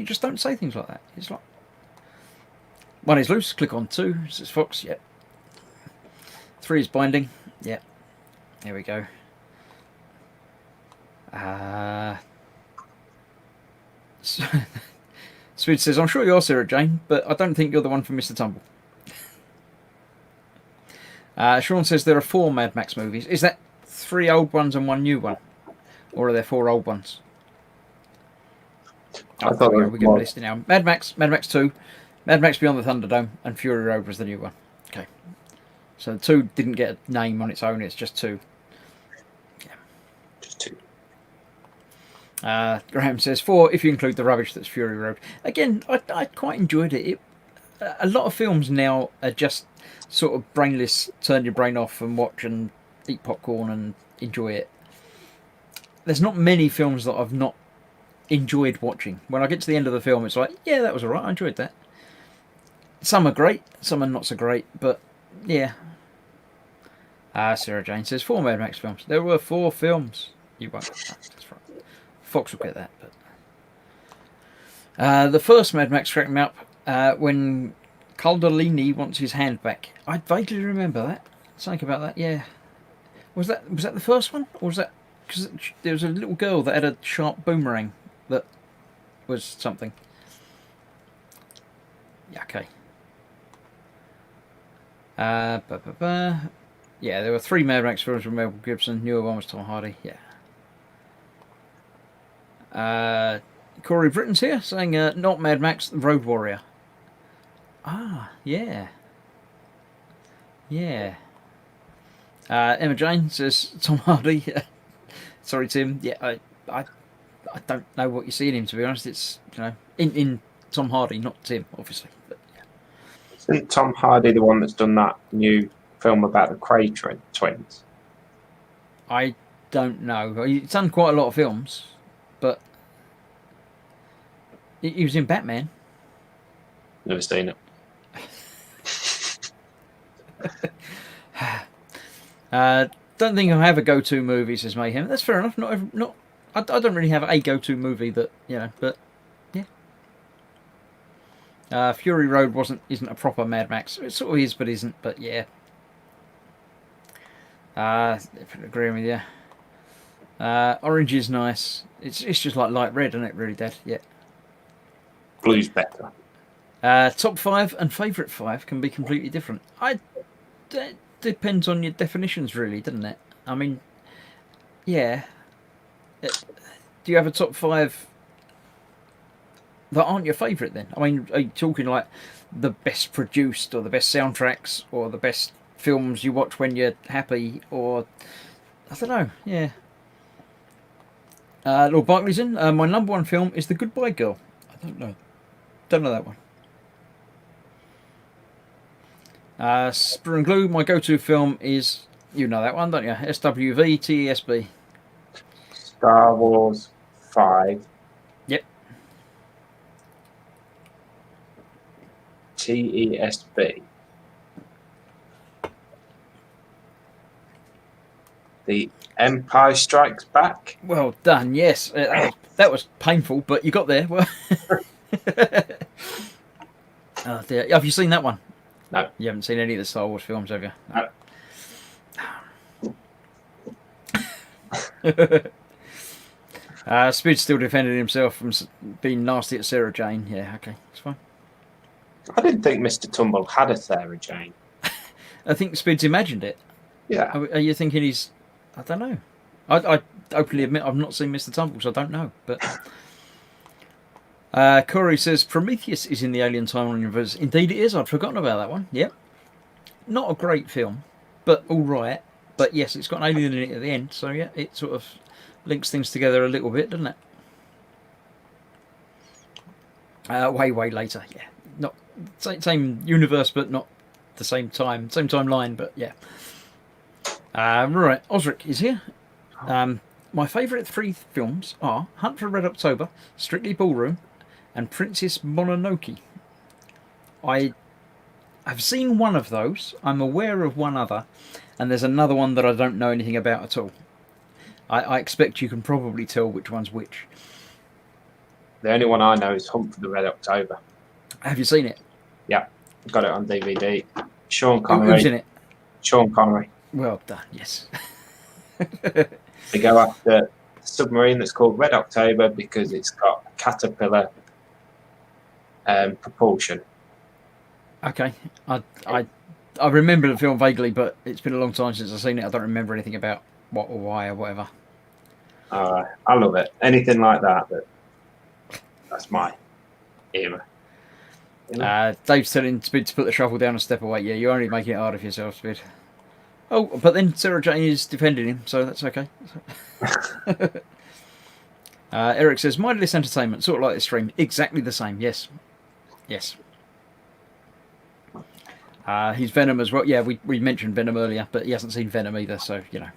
Speaker 2: just don't say things like that. It's like 1 is loose. Click on 2. Says Fox. Yep. 3 is binding. Yeah. There we go. Speed says, I'm sure you're Sarah Jane, but I don't think you're the one for Mr. Tumble. Sean says there are 4 Mad Max movies. Is that 3 old ones and 1 new one? Or are there 4 old ones?
Speaker 3: I thought
Speaker 2: we're going to list it now. Mad Max 2, Mad Max Beyond the Thunderdome, and Fury Road was the new one. Okay. So 2 didn't get a name on its own, it's just 2. Yeah.
Speaker 3: Just 2.
Speaker 2: Graham says 4 if you include the rubbish that's Fury Road. Again, I quite enjoyed it. A lot of films now are just sort of brainless, turn your brain off and watch and eat popcorn and enjoy it. There's not many films that I've not enjoyed watching. When I get to the end of the film, it's like, yeah, that was alright, I enjoyed that. Some are great, some are not so great, but yeah. Sarah Jane says 4 Mad Max films. There were 4 films. You won't. That's right. Fox will get that. But the first Mad Max cracked me up when Calderlini wants his hand back. I vaguely remember that. Something about that. Yeah. Was that the first one, or was that because there was a little girl that had a sharp boomerang that was something? Yeah. Okay. Yeah, there were 3 Mad Max films from Mel Gibson. Newer one was Tom Hardy. Yeah. Corey Britton's here saying not Mad Max, Road Warrior. Ah, yeah. Yeah. Emma Jane says Tom Hardy. Sorry, Tim. Yeah, I don't know what you see in him, to be honest. It's, in Tom Hardy, not Tim, obviously. But, yeah.
Speaker 3: Isn't Tom Hardy the one that's done that new film about the Cray twins?
Speaker 2: I don't know. He's done quite a lot of films, but he was in Batman.
Speaker 3: Never seen it.
Speaker 2: Don't think I have a go-to movie, says Mayhem. That's fair enough. I don't really have a go-to movie that, but yeah. Fury Road isn't a proper Mad Max. It sort of is, but isn't. But yeah. Agreeing with you. Orange is nice. It's just like light red, isn't it? Really, Dad? Yeah.
Speaker 3: Blue's better.
Speaker 2: Top 5 and favourite 5 can be completely different. It depends on your definitions, really, doesn't it? I mean, yeah. Do you have a top 5 that aren't your favourite then? I mean, are you talking like the best produced or the best soundtracks or the best films you watch when you're happy, or I don't know, yeah. Lord Barclay's in. My number 1 film is The Goodbye Girl. I Don't know that one. Spur and Glue, my go-to film is, you know that one, don't you? SWV TESB.
Speaker 3: Star Wars 5.
Speaker 2: Yep.
Speaker 3: TESB. The Empire Strikes Back.
Speaker 2: Well done. Yes, that was painful, but you got there. Well, oh dear. Have you seen that one?
Speaker 3: No.
Speaker 2: You haven't seen any of the Star Wars films, have you?
Speaker 3: No.
Speaker 2: Spid still defended himself from being nasty at Sarah Jane. Yeah, okay, it's fine.
Speaker 3: I didn't think Mr. Tumble had a Sarah Jane.
Speaker 2: I think Spid's imagined it.
Speaker 3: Yeah.
Speaker 2: Are you thinking he's... I don't know. I openly admit I've not seen Mr. Tumble, so I don't know. But Corey says Prometheus is in the Alien Timeline universe. Indeed it is. I'd forgotten about that one. Yep. Not a great film, but all right. But yes, it's got an alien in it at the end, so yeah, it sort of links things together a little bit, doesn't it? Way later, yeah. Not same universe, but not the same timeline, but yeah. Right, Osric is here. My favourite 3 films are Hunt for Red October, Strictly Ballroom, and Princess Mononoke. I have seen one of those. I'm aware of one other, and there's another one that I don't know anything about at all. I expect you can probably tell which one's which.
Speaker 3: The only one I know is Hunt for the Red October.
Speaker 2: Have you seen it?
Speaker 3: Yeah, got it on DVD. Sean Connery.
Speaker 2: Who's in it?
Speaker 3: Sean Connery.
Speaker 2: Well done, yes.
Speaker 3: They go after the submarine that's called Red October because it's got caterpillar propulsion.
Speaker 2: Okay, I remember the film vaguely, but it's been a long time since I've seen it. I don't remember anything about what or why or whatever.
Speaker 3: I love it. Anything like that. That's my era. You know?
Speaker 2: Dave's telling Spid to put the shovel down and step away. Yeah, you're only making it hard for yourself, Spid. Oh, but then Sarah Jane is defending him, so that's okay. Eric says, mindless entertainment, sort of like this stream. Exactly the same, yes. Yes. He's Venom as well. Yeah, we mentioned Venom earlier, but he hasn't seen Venom either, so, you know.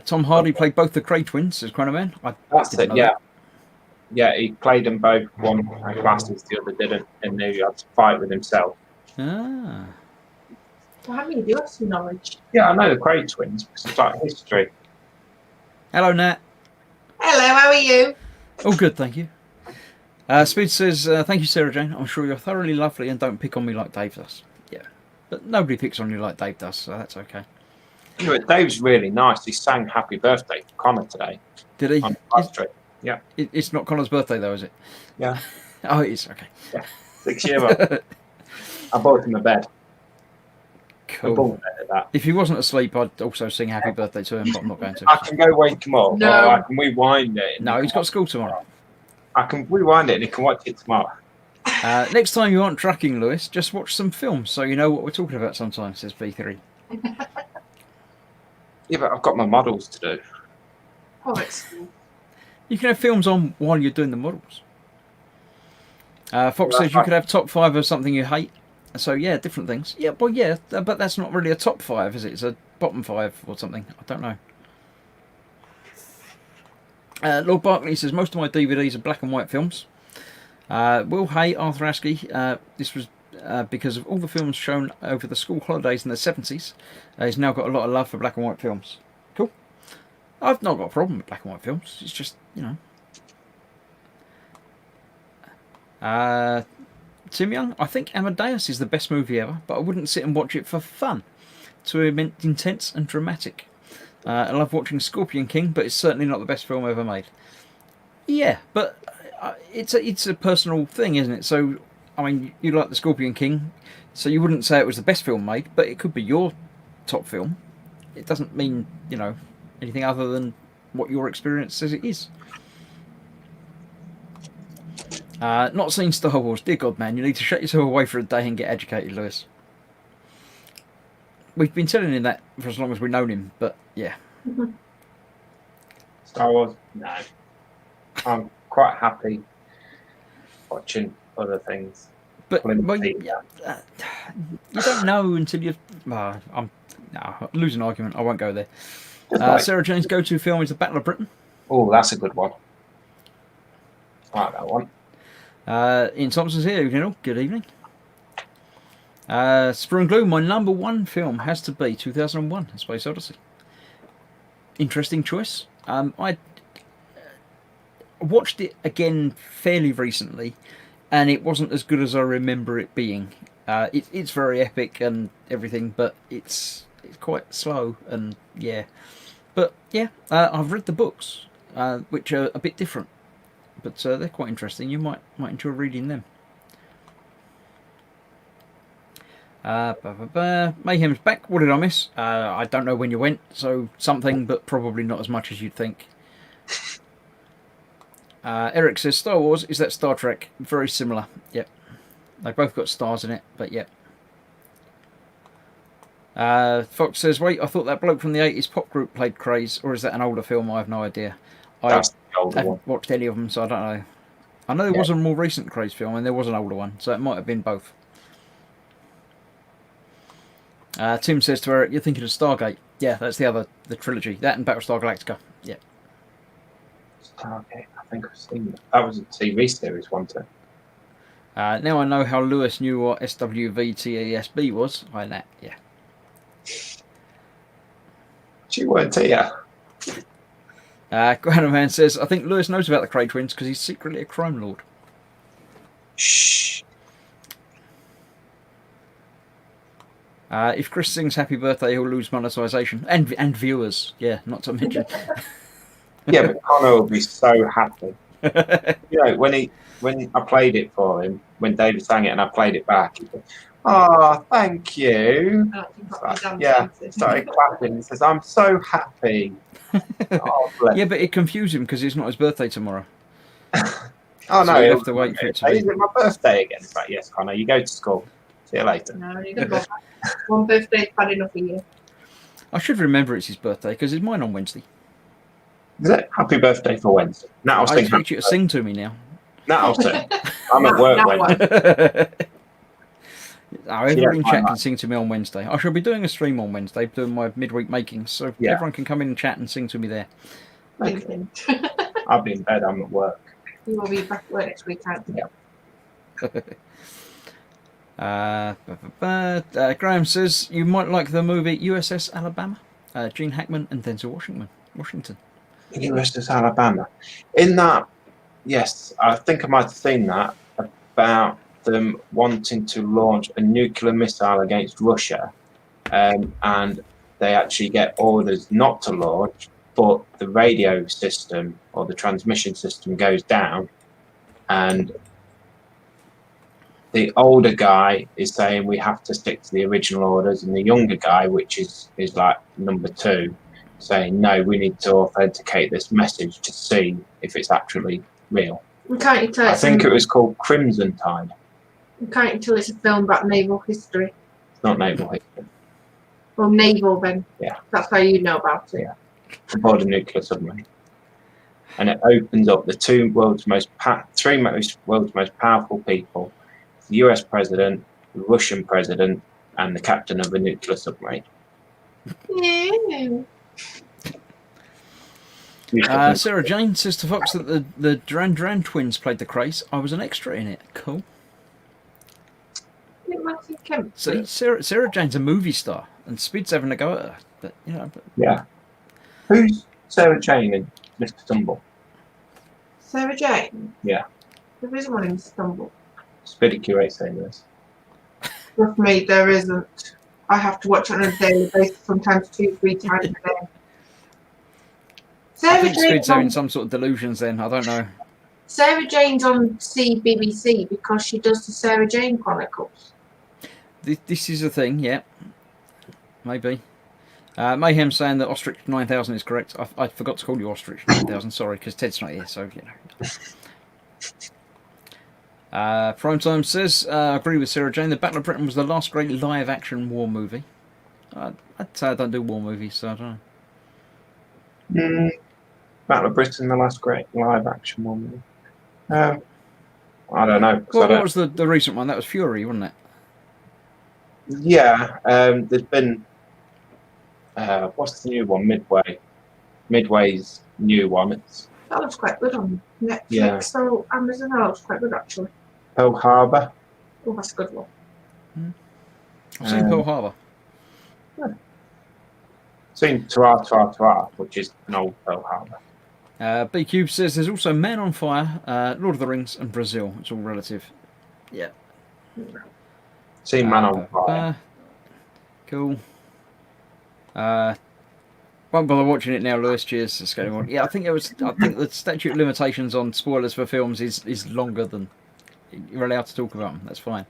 Speaker 2: Tom Hardy played both the Cray twins, says Chronoman.
Speaker 3: That's it, yeah. Yeah, he played them both. One had glasses, the other didn't, and he had to fight with himself.
Speaker 2: Ah.
Speaker 1: Well, I mean, you have some knowledge.
Speaker 3: Yeah, I know the Cray twins because it's like history.
Speaker 2: Hello, Nat.
Speaker 1: Hello, how are you?
Speaker 2: Oh, good, thank you. Speed says, thank you, Sarah Jane. I'm sure you're thoroughly lovely and don't pick on me like Dave does. Yeah, but nobody picks on you like Dave does, so that's okay.
Speaker 3: You know, Dave's really nice. He sang Happy Birthday to Connor today.
Speaker 2: Did he?
Speaker 3: On the live stream. Yeah.
Speaker 2: It's not Connor's birthday, though, is it?
Speaker 3: Yeah.
Speaker 2: Oh, it is, okay.
Speaker 3: Yeah. 6 years old. I bought him a bed.
Speaker 2: Cool.
Speaker 3: I bought a bed at that.
Speaker 2: If he wasn't asleep, I'd also sing Happy Birthday to him, but I'm not going to.
Speaker 3: I can go wake him up.
Speaker 1: No.
Speaker 3: Or I can rewind it.
Speaker 2: No, he's got school tomorrow.
Speaker 3: I can rewind it and he can watch it tomorrow.
Speaker 2: Next time you aren't tracking, Lewis, just watch some films so you know what we're talking about sometimes, says B3.
Speaker 3: Yeah, but I've got my models to do.
Speaker 1: Oh, it's
Speaker 2: You can have films on while you're doing the models. Fox says you could have top 5 of something you hate. So, yeah, different things. Yeah, well, yeah, but that's not really a top 5, is it? It's a bottom 5 or something. I don't know. Lord Barkley says, most of my DVDs are black and white films. Will Hay, Arthur Askey, this was because of all the films shown over the school holidays in the 70s. He's now got a lot of love for black and white films. Cool. I've not got a problem with black and white films. It's just, you know. Tim Young, I think Amadeus is the best movie ever, but I wouldn't sit and watch it for fun. Too intense and dramatic. I love watching Scorpion King, but it's certainly not the best film ever made. Yeah, but it's a personal thing, isn't it? So, I mean, you like the Scorpion King, so you wouldn't say it was the best film made, but it could be your top film. It doesn't mean, you know, anything other than what your experience says it is. Not seen Star Wars. Dear God, man, you need to shut yourself away for a day and get educated, Lewis. We've been telling him that for as long as we've known him, but yeah.
Speaker 3: Star Wars? No. I'm quite happy watching other things.
Speaker 2: But
Speaker 3: Pulling
Speaker 2: well,
Speaker 3: teeth.
Speaker 2: you don't know until you've. I'm losing an argument. I won't go there.
Speaker 3: Just like,
Speaker 2: Sarah Jane's go-to film is The Battle of Britain.
Speaker 3: oh, that's a good one. I like that one.
Speaker 2: Ian Thompson's here. You know, good evening. Spur and Glue, my number one film has to be 2001: A Space Odyssey. Interesting choice. I watched it again fairly recently, and it wasn't as good as I remember it being. It's very epic and everything, but it's quite slow and yeah. But yeah, I've read the books, which are a bit different, but they're quite interesting. You might enjoy reading them. Mayhem's back. What did I miss? I don't know when you went, so something, but probably not as much as you'd think. Eric says Star Wars, is that Star Trek? Very similar. Yep. They both got stars in it, but yep. Fox says, wait, I thought that bloke from the 80s pop group played Craze, or is that an older film? I have no idea.
Speaker 3: That's the older
Speaker 2: haven't
Speaker 3: one.
Speaker 2: watched any of them, so I don't know. I know there was a more recent Craze film, and there was an older one, so it might have been both. Tim says to Eric, you're thinking of Stargate. Yeah, that's the trilogy. That and Battlestar Galactica. Yeah.
Speaker 3: Stargate, I think I've seen that. That was a TV series, wasn't it?
Speaker 2: Now I know how Lewis knew what SWVTESB was. I know, yeah.
Speaker 3: She weren't here.
Speaker 2: Granaman says, I think Lewis knows about the Cray twins because he's secretly a crime lord.
Speaker 3: Shh.
Speaker 2: If Chris sings Happy Birthday, he'll lose monetization and viewers. Yeah, not to mention.
Speaker 3: Yeah, but Connor will be so happy. You know, when I played it for him, when David sang it and I played it back, he said, "Oh, thank you." Yeah, started clapping. He says, "I'm so happy." Oh, bless.
Speaker 2: Yeah, but it confused him because it's not his birthday tomorrow.
Speaker 3: Oh
Speaker 2: So
Speaker 3: no,
Speaker 2: you'll have to wait for it to be.
Speaker 3: Is it my birthday again? It's like, yes, Connor, you go to school. See you later.
Speaker 1: No, you don't go back. One birthday is bad enough for you.
Speaker 2: I should remember it's his birthday because it's mine on Wednesday.
Speaker 3: Is it? Happy birthday for Wednesday. Now I'll
Speaker 2: I
Speaker 3: sing.
Speaker 2: expect you to sing to me now.
Speaker 3: Now I'll sing. I'm at work Wednesday.
Speaker 2: Everybody in chat can sing to me on Wednesday. I shall be doing a stream on Wednesday, doing my midweek makings, so everyone can come in and chat and sing to me there.
Speaker 3: Okay. I'll be in bed. I'm at work.
Speaker 1: You will be back at work next week, can't you?
Speaker 2: Graham says you might like the movie USS Alabama. Gene Hackman and Denzel Washington.
Speaker 3: USS Alabama. In that, yes, I think I might have seen that about them wanting to launch a nuclear missile against Russia, and they actually get orders not to launch, but the radio system or the transmission system goes down, and the older guy is saying we have to stick to the original orders, and the younger guy, which is like number 2, saying no, we need to authenticate this message to see if it's actually real.
Speaker 1: Can't you tell
Speaker 3: I think it was called Crimson Tide.
Speaker 1: Can't you tell it's a film about naval history?
Speaker 3: It's not naval history.
Speaker 1: Well, naval then.
Speaker 3: Yeah.
Speaker 1: That's how you know about it.
Speaker 3: Yeah. Aboard a nuclear submarine. And it opens up the three world's most powerful people: the US president, the Russian president, and the captain of a nuclear submarine.
Speaker 1: Yeah.
Speaker 2: Sarah Jane says to Fox that the Duran Duran twins played the Craze. I was an extra in it. Cool. See, Sarah Jane's a movie star, and Spid's having a go at her. But you know.
Speaker 3: Yeah. Who's Sarah Jane in Mr. Stumble?
Speaker 1: Sarah Jane?
Speaker 3: Yeah.
Speaker 1: There isn't one in Stumble.
Speaker 3: Spiddy Curate saying this.
Speaker 1: With me, there isn't. I have to watch it on a daily basis, sometimes 2-3 times a day.
Speaker 2: I think Spid's having some sort of delusions then, I don't know.
Speaker 1: Sarah Jane's on BBC because she does the Sarah Jane Chronicles.
Speaker 2: This is a thing, yeah. Maybe. Mayhem saying that Ostrich 9000 is correct. I forgot to call you Ostrich 9000, sorry, because Ted's not here, so, you know. Prime Time says, I agree with Sarah Jane, The Battle of Britain was the last great live-action war movie. I'd say I don't do war movies, so I don't know.
Speaker 3: Battle of Britain, the last great live action one? I don't know. 'Cause I
Speaker 2: Well,
Speaker 3: don't-
Speaker 2: what was the recent one? That was Fury, wasn't it?
Speaker 3: Yeah, there's been what's the new one? Midway. Midway's new one. It's
Speaker 1: That looks quite good on Netflix
Speaker 3: Yeah.
Speaker 1: or Amazon. That looks quite good actually.
Speaker 3: Pearl Harbor.
Speaker 1: Oh, that's a good one.
Speaker 2: I've seen Pearl Harbor.
Speaker 3: Seen Tara, which is an old Pearl Harbor.
Speaker 2: B Cube says there's also Man on Fire, Lord of the Rings, and Brazil. It's all relative. Yeah.
Speaker 3: Seen Man on Fire.
Speaker 2: Cool. Won't bother watching it now, Lewis. Cheers. Let's go on. Yeah, I think the statute of limitations on spoilers for films is longer than you're allowed to talk about them. That's fine.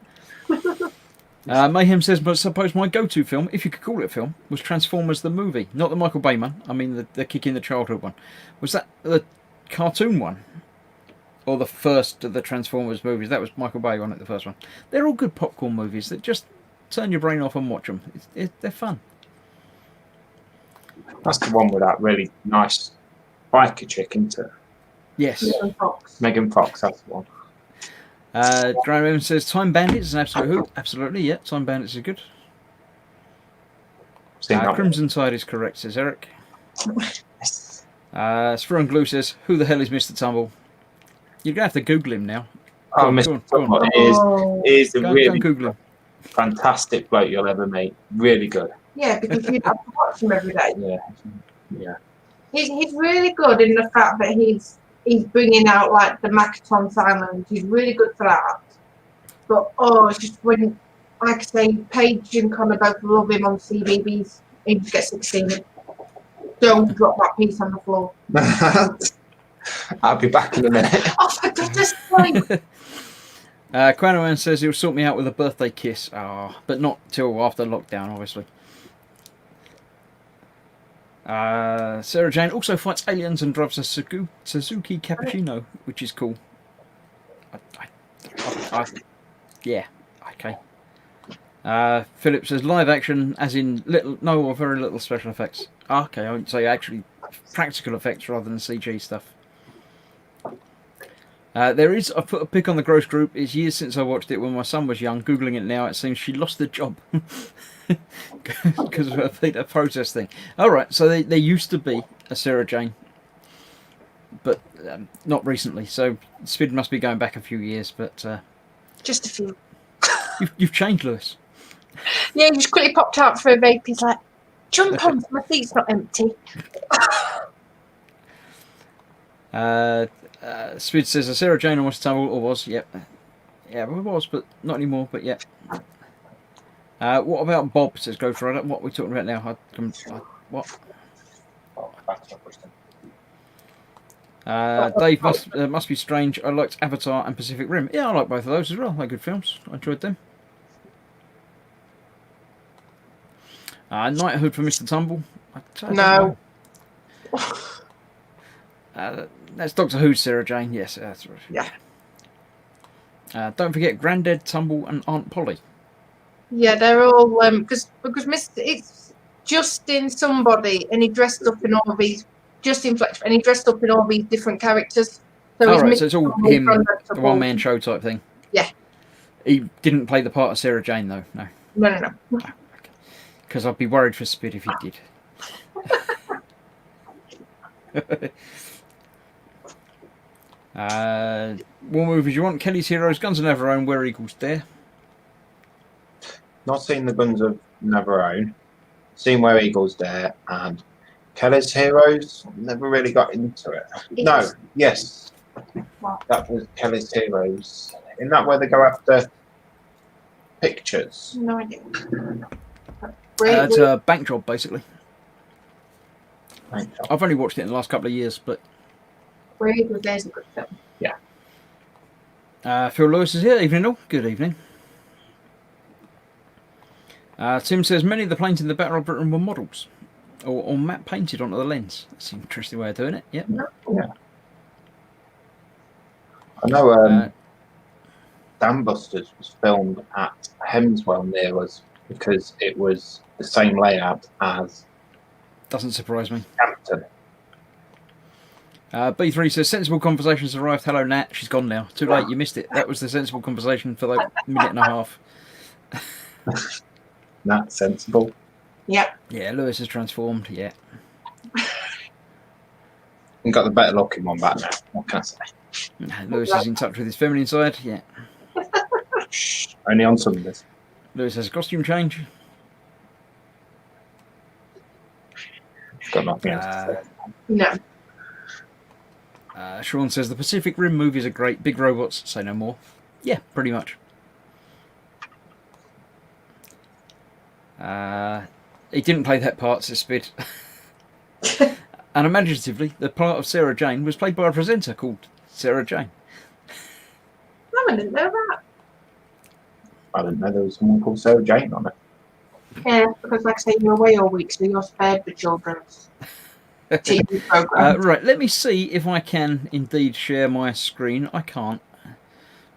Speaker 2: Mayhem says, but suppose my go-to film, if you could call it a film, was Transformers the movie, not the Michael Bay one. I mean the Kick in the Childhood one. Was that the cartoon one, or the first of the Transformers movies? That was Michael Bay, wasn't it? The first one. They're all good popcorn movies that just turn your brain off and watch them. They're fun.
Speaker 3: That's the one with that really nice biker chick, isn't it?
Speaker 2: Yes.
Speaker 1: Megan Fox.
Speaker 3: Megan Fox, that's the one.
Speaker 2: Graham Evans says Time Bandits is an absolute hoot. Absolutely, yeah. Time Bandits is good.
Speaker 3: Seen that one.
Speaker 2: Crimson Tide is correct, says Eric.
Speaker 3: Yes.
Speaker 2: Sphere and Glue says, who the hell is Mr. Tumble? You're going to have to Google him now.
Speaker 3: Oh,
Speaker 2: Go on,
Speaker 3: Mr.
Speaker 2: go on.
Speaker 3: Tumble is a
Speaker 2: Go and
Speaker 3: really
Speaker 2: Google him.
Speaker 3: fantastic bloke you'll ever meet. Really good.
Speaker 1: Yeah, because you'd have to watch him every day.
Speaker 3: Yeah.
Speaker 1: He's really good in the fact that he's bringing out like the Makaton Island. He's really good for that. But it's just when, like I say, Paige and Connor both love him on CBBS. He just gets exceeded. Don't drop that piece on the floor.
Speaker 3: I'll be back in a minute.
Speaker 1: Oh, for goodness sake!
Speaker 2: Quanoan says he'll sort me out with a birthday kiss. But not till after lockdown, obviously. Sarah Jane also fights aliens and drives a Suzuki Cappuccino, which is cool. Yeah, okay. Philip says live action, as in no or very little special effects. Okay, I would say actually practical effects rather than CG stuff. I put a pic on the Gross group. It's years since I watched it when my son was young. Googling it now, it seems she lost the job because of a protest thing. All right, so there used to be a Sarah Jane, but not recently. So Spid must be going back a few years, but
Speaker 1: Just a few.
Speaker 2: you've changed, Lewis.
Speaker 1: Yeah, he just quickly popped out for a vape. He's like, jump on, my seat's not empty.
Speaker 2: Spid says a Sarah Jane almost tumble, or was, yep. Yeah, it was, but not anymore, but yeah. What about Bob, says Ghost Rider? What are we talking about now? What? Dave must be strange. I liked Avatar and Pacific Rim. Yeah, I like both of those as well. They're good films. I enjoyed them. Knighthood for Mr. Tumble. I don't
Speaker 1: No.
Speaker 2: know. That's Doctor Who's Sarah Jane. Yes, that's right.
Speaker 1: Yeah.
Speaker 2: Don't forget Grandad Tumble and Aunt Polly.
Speaker 1: Yeah, they're all because it's Justin somebody, and he dressed up in all these Justin Fletcher, and he dressed up in all these different characters. So
Speaker 2: All right,
Speaker 1: Mr.
Speaker 2: so it's all
Speaker 1: Tumble
Speaker 2: him,
Speaker 1: from
Speaker 2: the one-man show type thing.
Speaker 1: Yeah.
Speaker 2: He didn't play the part of Sarah Jane though. No.
Speaker 1: No.
Speaker 2: Because I'd be worried for Spid if he did. What movies you want? Kelly's Heroes, Guns of Navarone, Where Eagles Dare.
Speaker 3: Not seen the Guns of Navarone. Seen Where Eagles Dare and Kelly's Heroes. Never really got into it. No, yes.
Speaker 1: What?
Speaker 3: That was Kelly's Heroes. Isn't that where they go after pictures?
Speaker 1: No idea.
Speaker 2: It's a bank job, basically.
Speaker 3: Thank you.
Speaker 2: I've only watched it in the last couple of years, but
Speaker 1: Where Eagles Dare's a good film.
Speaker 2: Phil Lewis is here. Evening all. Good evening. Tim says many of the planes in the Battle of Britain were models, or matte painted onto the lens. That's an interesting way of doing it. Yeah.
Speaker 3: Yeah. I know Dam Busters was filmed at Hemswell near us because it was the same layout as
Speaker 2: Doesn't surprise me.
Speaker 3: Hampton.
Speaker 2: B3 says sensible conversations arrived. Hello Nat, she's gone now. Too late, you missed it. That was the sensible conversation for like a minute and a half.
Speaker 3: That's sensible.
Speaker 1: Yep.
Speaker 2: Yeah, Lewis has transformed. Yeah.
Speaker 3: And got the better looking one back now. What can I say?
Speaker 2: Lewis is in touch with his feminine side. Yeah.
Speaker 3: Shh, only on Sundays.
Speaker 2: Lewis has a costume change.
Speaker 3: Got nothing else to say.
Speaker 1: No.
Speaker 2: Sean says the Pacific Rim movies are great. Big robots, say no more. Yeah, pretty much. He didn't play that part, says Spid. Unimaginatively, the part of Sarah Jane was played by a presenter called Sarah Jane.
Speaker 1: No, I didn't know that.
Speaker 3: I didn't know there was someone called Sarah Jane on it.
Speaker 1: Yeah, because like I say, you're away all week, so you're spared the children's TV program.
Speaker 2: Right, let me see if I can indeed share my screen. I can't,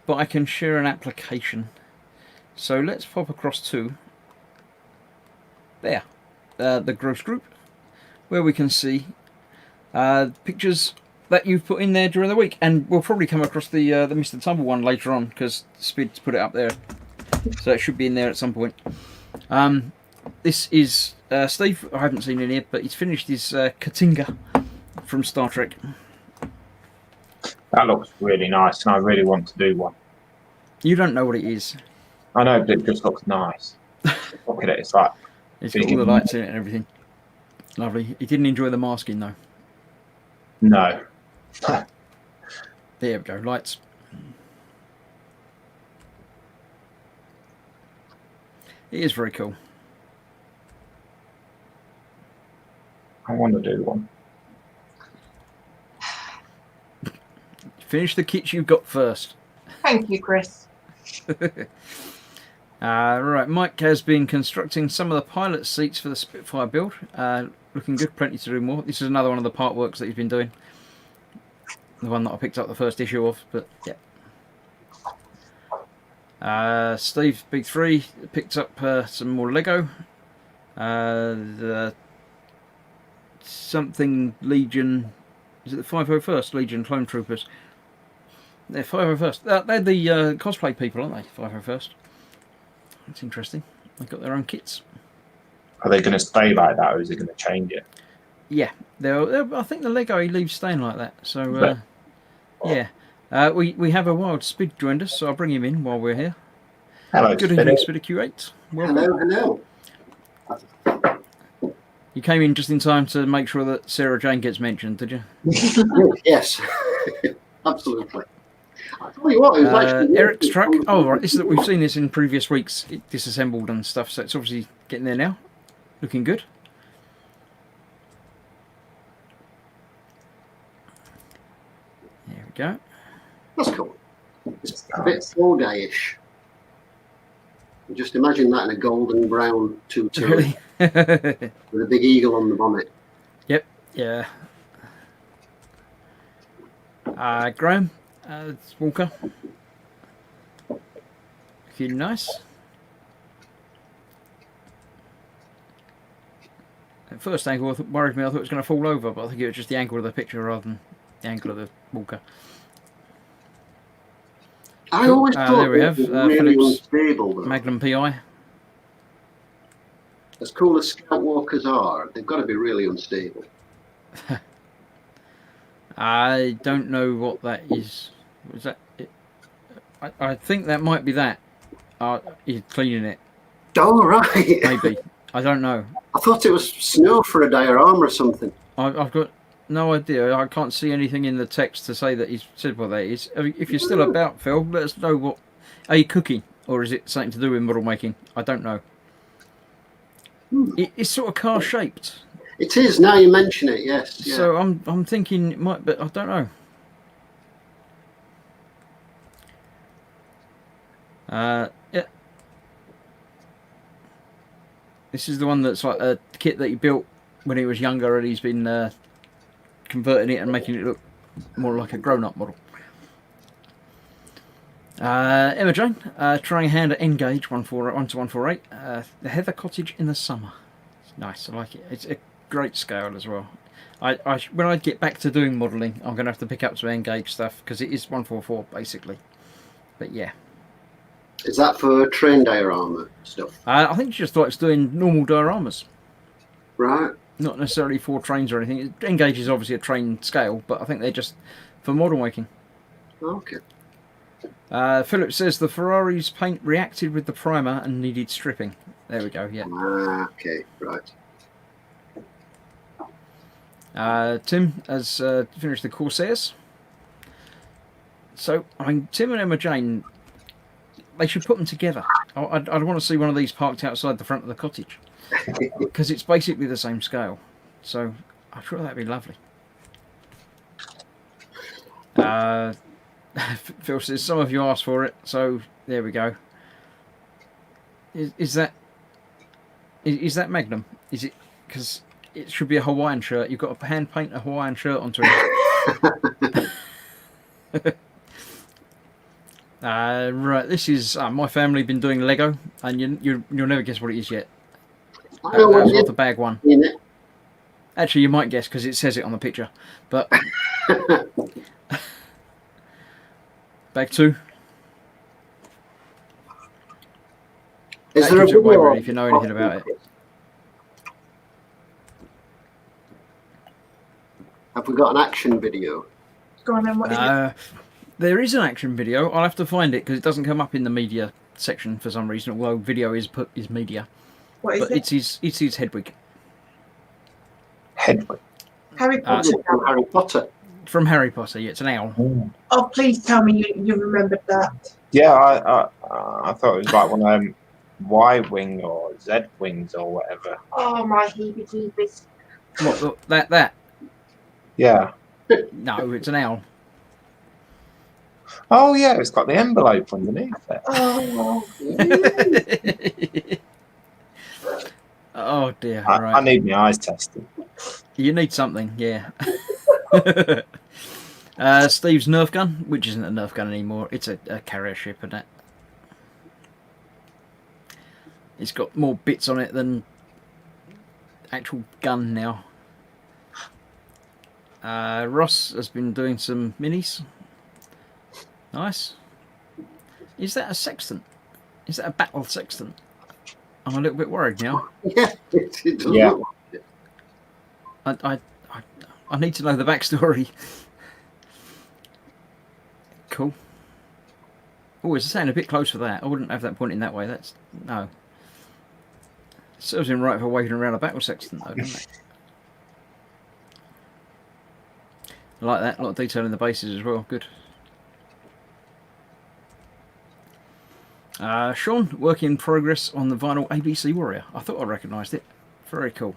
Speaker 2: but I can share an application. So let's pop across to there, the Gross Group, where we can see pictures that you've put in there during the week, and we'll probably come across the Mr. Tumble one later on because Spid's put it up there, so it should be in there at some point. This is Steve. I haven't seen it yet, but he's finished his Katinga from Star Trek.
Speaker 3: That looks really nice, and I really want to do one.
Speaker 2: You don't know what it is.
Speaker 3: I know, but it just looks nice. Look at it, it's like...
Speaker 2: It's got all the lights in it and everything. Lovely. He didn't enjoy the masking though.
Speaker 3: No.
Speaker 2: There we go, lights. It is very cool.
Speaker 3: I want to do one.
Speaker 2: Finish the kits you've got first.
Speaker 1: Thank you, Chris.
Speaker 2: Right, Mike has been constructing some of the pilot seats for the Spitfire build. Looking good, plenty to do more. This is another one of the part works that he's been doing. The one that I picked up the first issue of, but yeah. Steve, Big 3, picked up some more Lego. The something Legion, is it the 501st Legion Clone Troopers? They're 501st. They're the cosplay people, aren't they? 501st. That's interesting. They've got their own kits.
Speaker 3: Are they going to stay like that, or is it going to change it?
Speaker 2: Yeah, I think the Lego he leaves staying like that. So, yeah. We have a Wild Spid joined us, so I'll bring him in while we're here.
Speaker 3: Hello,
Speaker 2: Good evening, Spidder Q8. Welcome.
Speaker 4: Hello.
Speaker 2: You came in just in time to make sure that Sarah Jane gets mentioned, did you?
Speaker 4: Yes, absolutely. I tell you what, it was actually
Speaker 2: Eric's truck. Oh, right. We've seen this in previous weeks. It disassembled and stuff, so it's obviously getting there now. Looking good. There we go.
Speaker 4: That's cool. It's a bit four-day-ish. Just imagine that in a golden brown two-tone
Speaker 2: Really?
Speaker 4: with a big eagle on the bonnet.
Speaker 2: Yep. Yeah. Graham, Walker. Looking nice. At first angle, worried me. I thought it was going to fall over, but I think it was just the angle of the picture rather than the angle of the Walker.
Speaker 4: I always thought
Speaker 2: there we have
Speaker 4: it was really
Speaker 2: Phillips
Speaker 4: unstable, though.
Speaker 2: Magnum PI.
Speaker 4: As cool as Scout Walkers are, they've got to be really unstable.
Speaker 2: I don't know what that is. Was that it? I think that might be that. He's cleaning it.
Speaker 4: Oh, right.
Speaker 2: Maybe. I don't know.
Speaker 4: I thought it was snow for a diorama or something.
Speaker 2: I've got no idea. I can't see anything in the text to say that he's said what that is. I mean, if you're still about, Phil, let us know what. Are you cooking? Or is it something to do with model making? I don't know. It's sort of car shaped.
Speaker 4: It is, now you mention it, yes. Yeah.
Speaker 2: So I'm thinking it might, but I don't know. Yeah. This is the one that's like a kit that he built when he was younger, and he's been converting it and making it look more like a grown-up model. Emma Jane, trying a hand at Engage 1-148. The Heather Cottage in the summer. It's nice, I like it. It's a great scale as well. when I get back to doing modelling, I'm going to have to pick up some N-gauge stuff because it is 144 basically. But yeah.
Speaker 4: Is that for train diorama stuff?
Speaker 2: I think she just likes doing normal dioramas.
Speaker 4: Right.
Speaker 2: Not necessarily for trains or anything. N-gauge is obviously a train scale, but I think they're just for model making.
Speaker 4: Okay.
Speaker 2: Philip says the Ferrari's paint reacted with the primer and needed stripping. There we go, yeah.
Speaker 4: Okay, right.
Speaker 2: Tim has finished the Corsairs. So, I mean, Tim and Emma Jane, they should put them together. I'd want to see one of these parked outside the front of the cottage. Because it's basically the same scale. So, I'm sure that'd be lovely. Phil says, some of you asked for it, so there we go. Is that Magnum? Is it? Because it should be a Hawaiian shirt. You've got to hand paint a Hawaiian shirt onto it. Right, this is my family been doing Lego, and you'll never guess what it is yet.
Speaker 4: I know
Speaker 2: That's
Speaker 4: what
Speaker 2: not the bag one.
Speaker 4: in it.
Speaker 2: Actually, you might guess because it says it on the picture. But bag 2.
Speaker 4: Is
Speaker 2: That
Speaker 4: there a
Speaker 2: gives it away,
Speaker 4: video
Speaker 2: really, if you know anything about it.
Speaker 4: Have we got an action video?
Speaker 1: Go on then, what is it?
Speaker 2: There is an action video. I'll have to find it because it doesn't come up in the media section for some reason. Although video is media,
Speaker 1: What is
Speaker 2: but
Speaker 1: it?
Speaker 2: it's his Hedwig
Speaker 3: Hedwig.
Speaker 1: Harry Potter.
Speaker 4: From Harry Potter.
Speaker 2: from Harry Potter. Yeah, it's an owl.
Speaker 1: Oh, please tell me you remembered that.
Speaker 3: Yeah, I thought it was like one of them Y-wing or Z-wings or whatever.
Speaker 1: Oh, my heebie-jeebies.
Speaker 2: What that?
Speaker 3: Yeah.
Speaker 2: No, it's an owl.
Speaker 3: Oh yeah, it's got the envelope underneath it.
Speaker 1: Oh,
Speaker 2: Oh dear.
Speaker 3: I
Speaker 2: Right.
Speaker 3: need my eyes tested.
Speaker 2: You need something, yeah. Steve's Nerf gun, which isn't a Nerf gun anymore. It's a carrier ship, isn't it? It's got more bits on it than actual gun now. Ross has been doing some minis. Nice. Is that a sextant? Is that a battle sextant? I'm a little bit worried now.
Speaker 4: Yeah, it does
Speaker 3: Yeah.
Speaker 4: look like it.
Speaker 2: I need to know the backstory. Cool. Oh, it's saying a bit close for that. I wouldn't have that pointing that way. That's no. Serves him right for waving around a battle sextant, though, doesn't it? I like that. A lot of detail in the bases as well. Good. Sean, work in progress on the vinyl ABC Warrior. I thought I recognised it. Very cool.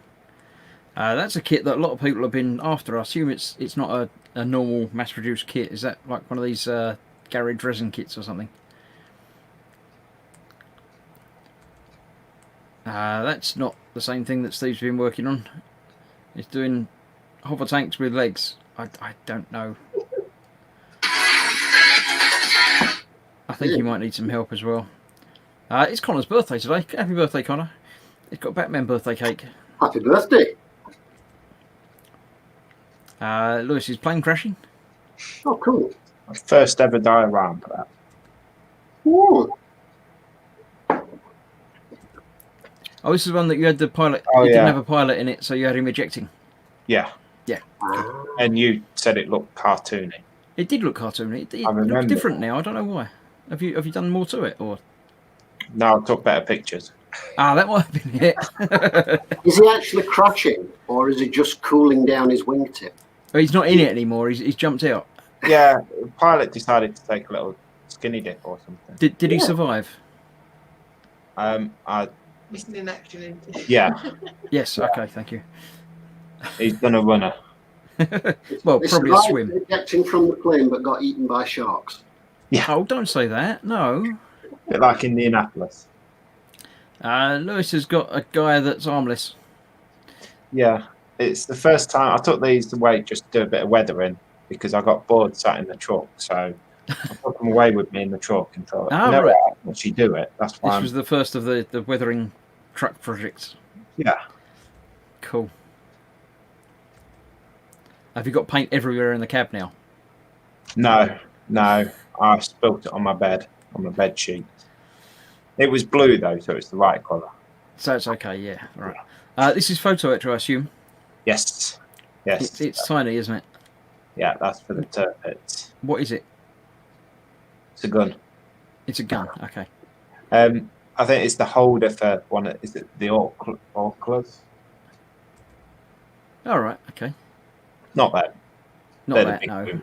Speaker 2: That's a kit that a lot of people have been after. I assume it's not a normal mass-produced kit. Is that like one of these garage resin kits or something? That's not the same thing that Steve's been working on. He's doing hover tanks with legs. I don't know. I think he might need some help as well. It's Connor's birthday today. Happy birthday, Connor. He's got Batman birthday cake.
Speaker 4: Happy birthday.
Speaker 2: Lewis is plane crashing.
Speaker 4: Oh, cool.
Speaker 3: First ever diorama for that.
Speaker 4: Ooh.
Speaker 2: Oh, this is one that you had the pilot.
Speaker 3: Oh,
Speaker 2: it didn't
Speaker 3: yeah.
Speaker 2: have a pilot in it, so you had him ejecting.
Speaker 3: Yeah.
Speaker 4: Ah,
Speaker 3: And you said it looked cartoony.
Speaker 2: It did look cartoony. It
Speaker 3: I
Speaker 2: looks
Speaker 3: remember.
Speaker 2: different now. I don't know why. Have you done more to it, or
Speaker 3: No, I took better pictures.
Speaker 2: that might have been it.
Speaker 4: Is he actually crashing, or is he just cooling down his wingtip?
Speaker 2: Oh, he's not in it anymore. He's jumped out.
Speaker 3: Yeah, the pilot decided to take a little skinny dip or something.
Speaker 2: Did he
Speaker 4: Yeah.
Speaker 2: survive?
Speaker 1: Missing in action, isn't it?
Speaker 3: Yeah,
Speaker 2: Yes. Okay. Thank you.
Speaker 3: he's done a runner.
Speaker 2: Well,
Speaker 4: He
Speaker 2: probably a
Speaker 4: survived
Speaker 2: swim.
Speaker 4: ejecting from the plane, but got eaten by sharks.
Speaker 2: Oh, don't say that. No.
Speaker 3: A bit like Indianapolis.
Speaker 2: Lewis has got a guy that's armless.
Speaker 3: Yeah, it's the first time I took these away just to do a bit of weathering because I got bored sat in the truck. So I took them away with me in the truck and thought,
Speaker 2: Ah,
Speaker 3: you know
Speaker 2: right.
Speaker 3: what, I actually do it. That's why
Speaker 2: This
Speaker 3: I'm,
Speaker 2: was the first of the weathering truck projects.
Speaker 3: yeah.
Speaker 2: Cool. Have you got paint everywhere in the cab now?
Speaker 3: No, I spilt it on my bed sheet. It was blue though, so it's the right colour.
Speaker 2: So it's okay, yeah. Right. This is photo etcher, I assume.
Speaker 3: Yes.
Speaker 2: It's tiny, isn't it?
Speaker 3: Yeah, that's for the turpits.
Speaker 2: What is it?
Speaker 3: It's a gun.
Speaker 2: It's a gun. Okay.
Speaker 3: I think it's the holder for one. Is it the Oculus?
Speaker 2: All right. Okay.
Speaker 3: Not that.
Speaker 2: Not
Speaker 3: They're the
Speaker 2: that.
Speaker 3: big
Speaker 2: No.
Speaker 3: boom.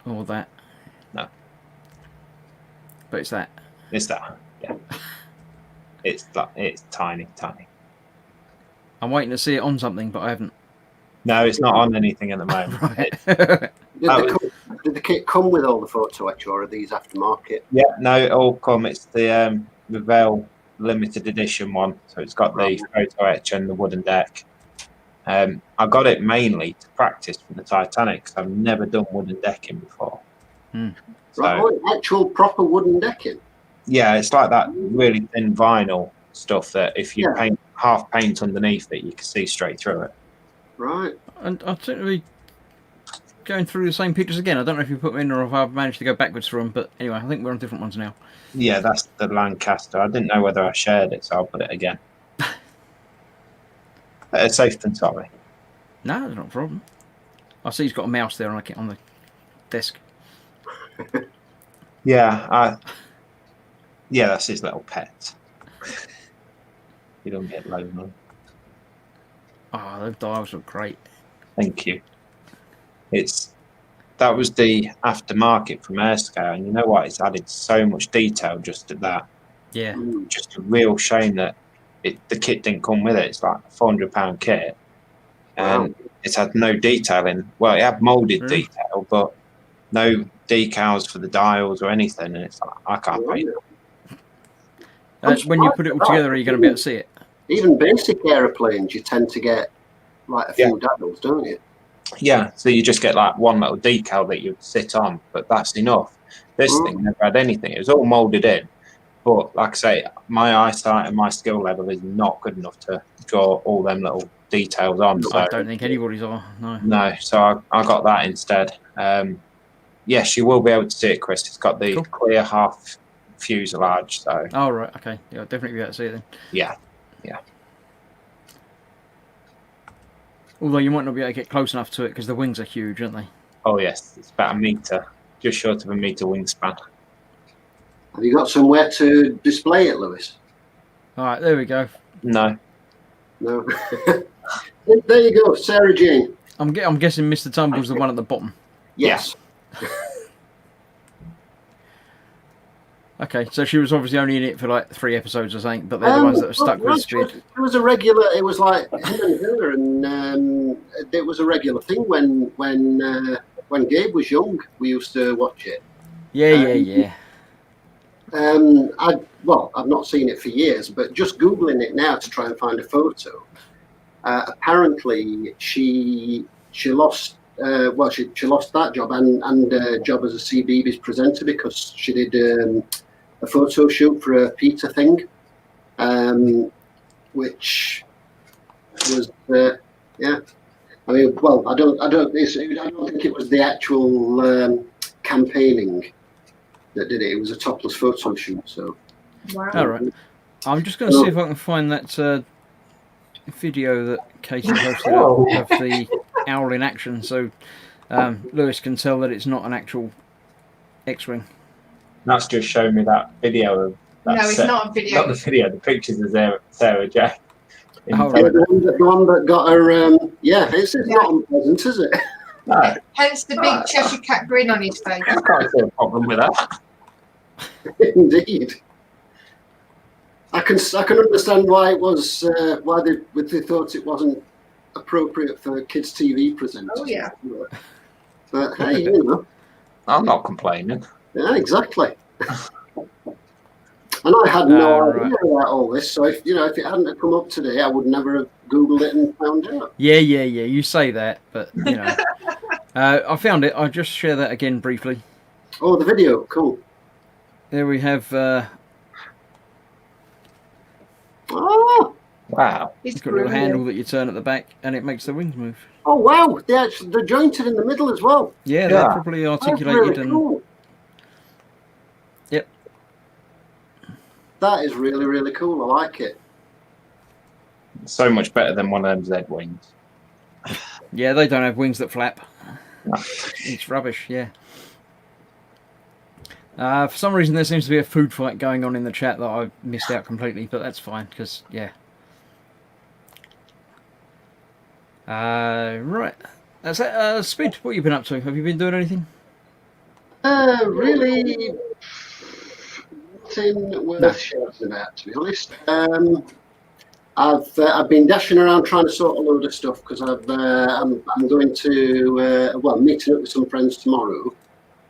Speaker 2: All that.
Speaker 3: No.
Speaker 2: But it's that.
Speaker 3: It's that. Yeah. It's tiny.
Speaker 2: I'm waiting to see it on something, but I haven't.
Speaker 3: No, it's not on anything at the moment.
Speaker 2: Right.
Speaker 4: Did the kit come with all the photo etcher, or are these aftermarket?
Speaker 3: Yeah, no, it all come. It's the Revell limited edition one, so it's got the photo etch and the wooden deck. I got it mainly to practice for the Titanic because I've never done wooden decking before. So,
Speaker 4: Right, actual proper wooden decking.
Speaker 3: yeah, it's like that really thin vinyl stuff that if you paint half paint underneath it, you can see straight through it.
Speaker 4: Right.
Speaker 2: And I seem to be going through the same pictures again. I don't know if you put them in or if I've managed to go backwards through them, but anyway, I think we're on different ones now.
Speaker 3: Yeah, that's the Lancaster. I didn't know whether I shared it, so I'll put it again. Better safe than sorry.
Speaker 2: No, that's not a problem. I see he's got a mouse there on the desk.
Speaker 3: Yeah, that's his little pet. You don't get lonely.
Speaker 2: Oh, those dials look great.
Speaker 3: Thank you. That was the aftermarket from Airscale, and you know what? It's added so much detail just at that.
Speaker 2: Yeah.
Speaker 3: Just a real shame that the kit didn't come with it. It's like a £400 kit, and it's had no detailing. Well, it had moulded detail, but no decals for the dials or anything. And it's like I can't pay that.
Speaker 2: When you put it all together, are you going to be able to see it?
Speaker 4: Even basic aeroplanes, you tend to get like a few dials, don't you?
Speaker 3: Yeah, so you just get like one little decal that you sit on, but that's enough. This thing never had anything. It was all moulded in. But like I say, my eyesight and my skill level is not good enough to draw all them little details on. So
Speaker 2: I don't think anybody's are.
Speaker 3: No, so I got that instead. Yes, you will be able to see it, Chris. It's got the clear half fuselage. So.
Speaker 2: Oh right, okay. Yeah, I'll definitely be able to see it then.
Speaker 3: Yeah.
Speaker 2: Although you might not be able to get close enough to it because the wings are huge, aren't they?
Speaker 3: Oh yes, it's about a metre, just short of a metre wingspan.
Speaker 4: Have you got somewhere to display it, Lewis?
Speaker 2: All right, there we go.
Speaker 3: No.
Speaker 4: There you go, Sarah Jane.
Speaker 2: I'm guessing Mr. Tumble's the one at the bottom.
Speaker 4: Yes.
Speaker 2: Okay, so she was obviously only in it for like 3 episodes or something, but they're the ones that are stuck with speed.
Speaker 4: It was a regular. It was like him and her, and it was a regular thing when Gabe was young. We used to watch it.
Speaker 2: Yeah.
Speaker 4: I've not seen it for years, but just Googling it now to try and find a photo. Apparently, she lost. She lost that job and a job as a CBeebies presenter because she did a photo shoot for a pizza thing, which was I mean, well, I don't think it was the actual campaigning that did it. It was a topless photo shoot. So.
Speaker 1: Wow.
Speaker 2: All right. I'm just going to see if I can find that video that Katie posted up of the owl in action, so Lewis can tell that it's not an actual X-wing.
Speaker 3: That's just showing me that video of that
Speaker 1: No, it's not a video.
Speaker 3: Not the video, the pictures of Sarah Jane.
Speaker 2: Oh, right.
Speaker 4: The one that got her. It's not unpleasant, is it?
Speaker 3: No,
Speaker 1: Hence the big Cheshire Cat grin on his face.
Speaker 3: I can't see a problem with that.
Speaker 4: Indeed. I can understand why it was why they thought it wasn't appropriate for kids' TV presenters.
Speaker 1: Oh yeah.
Speaker 4: But hey, you know.
Speaker 3: I'm not complaining.
Speaker 4: Yeah, exactly. And I had no idea about all this, so if it hadn't come up today, I would never have Googled it and found out.
Speaker 2: Yeah. You say that, but you know, I found it. I'll just share that again briefly.
Speaker 4: Oh, the video, cool.
Speaker 2: There we have.
Speaker 3: Wow.
Speaker 1: It's
Speaker 2: It's got a little
Speaker 1: brilliant.
Speaker 2: handle that you turn at the back, and it makes the wings move.
Speaker 4: Oh wow, they're jointed in the middle as well.
Speaker 2: Yeah,
Speaker 3: Yeah.
Speaker 2: they're properly
Speaker 4: That's
Speaker 2: articulated
Speaker 4: really
Speaker 2: and
Speaker 4: cool.
Speaker 2: Yep.
Speaker 4: That is really, really cool. I like it.
Speaker 3: So much better than one of them Z wings.
Speaker 2: yeah, they don't have wings that flap.
Speaker 3: No.
Speaker 2: It's rubbish. Yeah. For some reason, there seems to be a food fight going on in the chat that I missed out completely, but that's fine because yeah. Right. That's it. Speed, what have you been up to? Have you been doing anything?
Speaker 4: Really nothing worth shouting about, to be honest. I've been dashing around trying to sort a load of stuff because I'm going to I'm meeting up with some friends tomorrow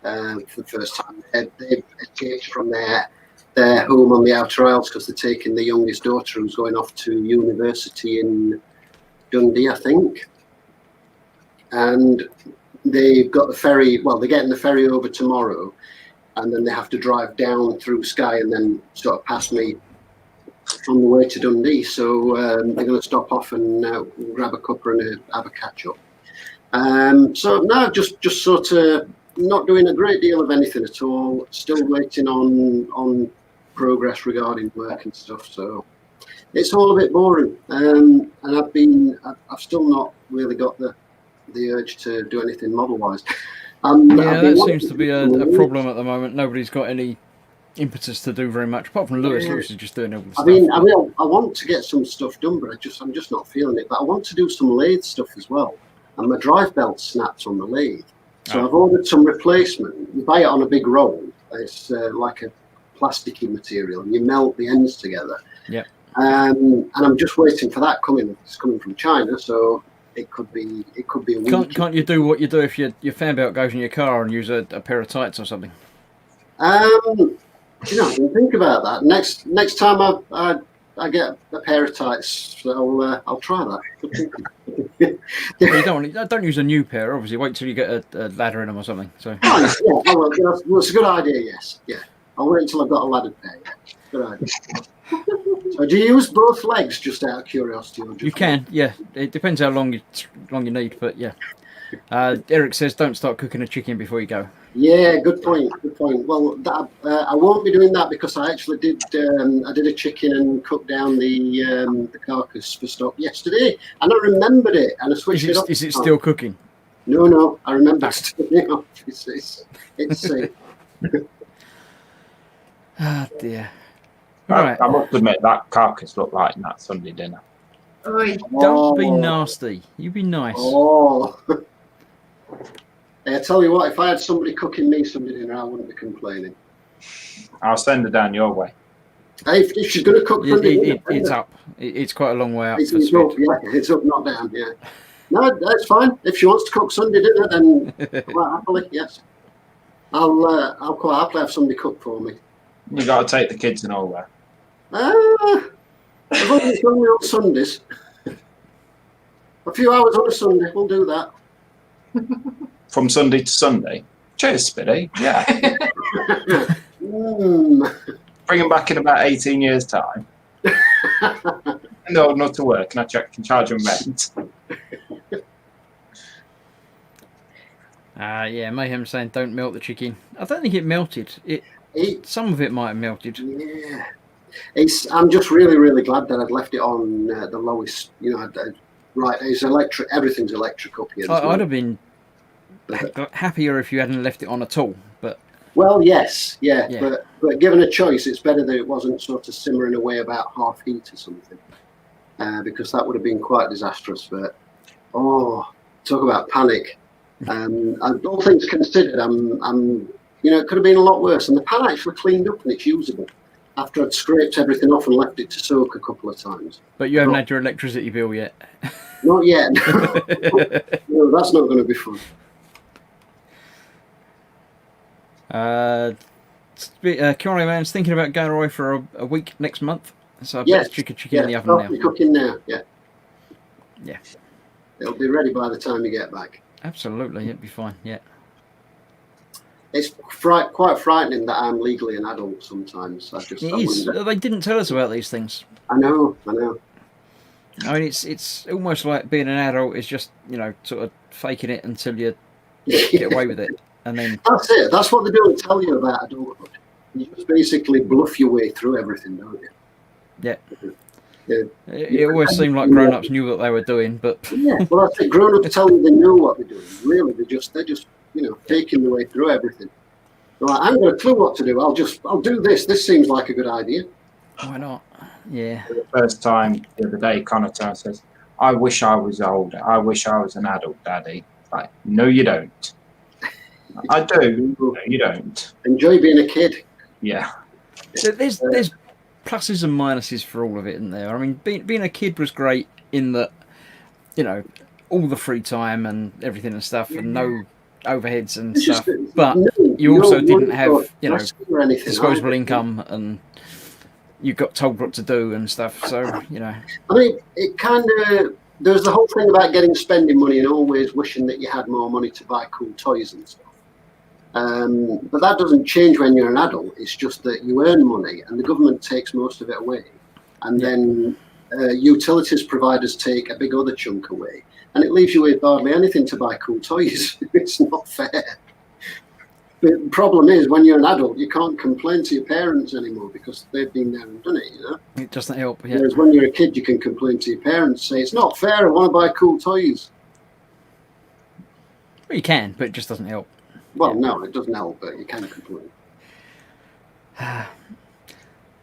Speaker 4: for the first time. They've escaped from their home on the outer Isles because they're taking the youngest daughter who's going off to university in Dundee, I think. And they've got the ferry. Well, they're getting the ferry over tomorrow, and then they have to drive down through Skye and then sort of pass me on the way to Dundee. So they're going to stop off and grab a cuppa and have a catch up. So no, just sort of not doing a great deal of anything at all. Still waiting on progress regarding work and stuff. So it's all a bit boring. And I've still not really got the urge to do anything model wise.
Speaker 2: Yeah, that seems to be a problem at the moment. Nobody's got any impetus to do very much, apart from Lewis.
Speaker 4: Yeah.
Speaker 2: Lewis is just doing all the stuff.
Speaker 4: I want to get some stuff done, but I'm just not feeling it. But I want to do some lathe stuff as well. And my drive belt snaps on the lathe. So I've ordered some replacement. You buy it on a big roll. It's like a plasticky material, and you melt the ends together.
Speaker 2: Yeah.
Speaker 4: And I'm just waiting for that coming. It's coming from China, so it could be a week.
Speaker 2: Can't you do what you do if your fan belt goes in your car and use a pair of tights or something?
Speaker 4: I didn't think about that. Next time I get a pair of tights, I'll try that.
Speaker 2: Well, you don't use a new pair, obviously. Wait till you get a ladder in them or something. So
Speaker 4: That's a good idea. Yes, yeah. I'll wait until I've got a laddered pair. Yeah. Good idea. So do you use both legs, just out of curiosity? Or just
Speaker 2: you can, yeah. It depends how long you need, but yeah. Eric says don't start cooking a chicken before you go.
Speaker 4: Yeah, good point. Good point. Well, I won't be doing that because I actually did. I did a chicken and cooked down the carcass for stock yesterday, and I remembered it, and I switched it off.
Speaker 2: Is it still cooking?
Speaker 4: No, I remember it's safe.
Speaker 2: Ah, dear. All right.
Speaker 3: I must admit that carcass looked like that Sunday dinner.
Speaker 1: Oi.
Speaker 2: Don't be nasty. You be nice.
Speaker 4: Oh. I tell you what, if I had somebody cooking me Sunday dinner, I wouldn't be complaining.
Speaker 3: I'll send her down your way.
Speaker 4: Hey, if she's going to cook Sunday dinner,
Speaker 2: It's up. It's quite a long way up.
Speaker 4: it's
Speaker 2: For
Speaker 4: up,
Speaker 2: speed.
Speaker 4: yeah, it's up, not down, yeah. No, that's fine. If she wants to cook Sunday dinner, then quite happily, yes. I'll quite happily have somebody cook for me.
Speaker 3: You got to take the kids and all that.
Speaker 4: As long as it's only on Sundays. A few hours on a Sunday, we'll do that.
Speaker 3: From Sunday to Sunday. Cheers, Spiddy. Yeah. Bring them back in about 18 years' time. And they're old enough to work, and I can charge them rent.
Speaker 2: Yeah, Mayhem saying don't melt the chicken. I don't think it melted. Some of it might have melted.
Speaker 4: Yeah. I'm just really, really glad that I'd left it on the lowest. Right, it's electric. Everything's electric up here.
Speaker 2: I'd have been happier if you hadn't left it on at all. But
Speaker 4: well, yes, yeah. But given a choice, it's better that it wasn't sort of simmering away about half heat or something, because that would have been quite disastrous. But talk about panic. All things considered, it could have been a lot worse. And the pan actually cleaned up and it's usable after I'd scraped everything off and left it to soak a couple of times.
Speaker 2: But you haven't had your electricity bill yet.
Speaker 4: Not yet. No, that's not going to be fun.
Speaker 2: Kiori Man's thinking about going away for a week next month. So I
Speaker 4: Yes.
Speaker 2: bet chicken in the oven now.
Speaker 4: You're cooking now, yeah.
Speaker 2: Yeah.
Speaker 4: It'll be ready by the time you get back.
Speaker 2: Absolutely, it'd be fine. Yeah.
Speaker 4: It's quite frightening that I'm legally an adult sometimes.
Speaker 2: It is. They didn't tell us about these things.
Speaker 4: I know.
Speaker 2: I mean, it's almost like being an adult is just, you know, sort of faking it until you get away with it, and then
Speaker 4: That's it. That's what they don't tell you about adulthood. You just basically bluff your way through everything, don't you?
Speaker 2: yeah.
Speaker 4: Yeah.
Speaker 2: It always seemed like grown-ups knew what they were doing, but
Speaker 4: Yeah, well, I think grown-ups tell you they know what they're doing. Really, they're just faking their way through everything. They're like, I haven't got a clue what to do. I'll do this. This seems like a good idea.
Speaker 2: why not? Yeah.
Speaker 3: For the first time the other day, Connor says, "I wish I was older. I wish I was an adult, Daddy." Like, no, you don't. I do. No, you don't.
Speaker 4: Enjoy being a kid.
Speaker 3: Yeah.
Speaker 2: There's pluses and minuses for all of it, isn't there? I mean, being a kid was great in that, you know, all the free time and everything and stuff, and no overheads and
Speaker 4: It's
Speaker 2: stuff.
Speaker 4: just-
Speaker 2: But
Speaker 4: no,
Speaker 2: you also
Speaker 4: don't
Speaker 2: didn't
Speaker 4: worry
Speaker 2: have,
Speaker 4: about
Speaker 2: you know,
Speaker 4: dressing or anything
Speaker 2: disposable
Speaker 4: either.
Speaker 2: income, and you got told what to do and stuff. So, you know,
Speaker 4: I mean, it kind of, there's the whole thing about getting spending money and always wishing that you had more money to buy cool toys and stuff. But that doesn't change when you're an adult. It's just that you earn money and the government takes most of it away. And then utilities providers take a big other chunk away. And it leaves you with hardly anything to buy cool toys. It's not fair. The problem is, when you're an adult, you can't complain to your parents anymore because they've been there and done it, you know?
Speaker 2: it doesn't help. Yeah.
Speaker 4: Whereas when you're a kid, you can complain to your parents, say, it's not fair, I want to buy cool toys.
Speaker 2: Well, you can, but it just doesn't help.
Speaker 4: Well, no, it doesn't help, but you can complain.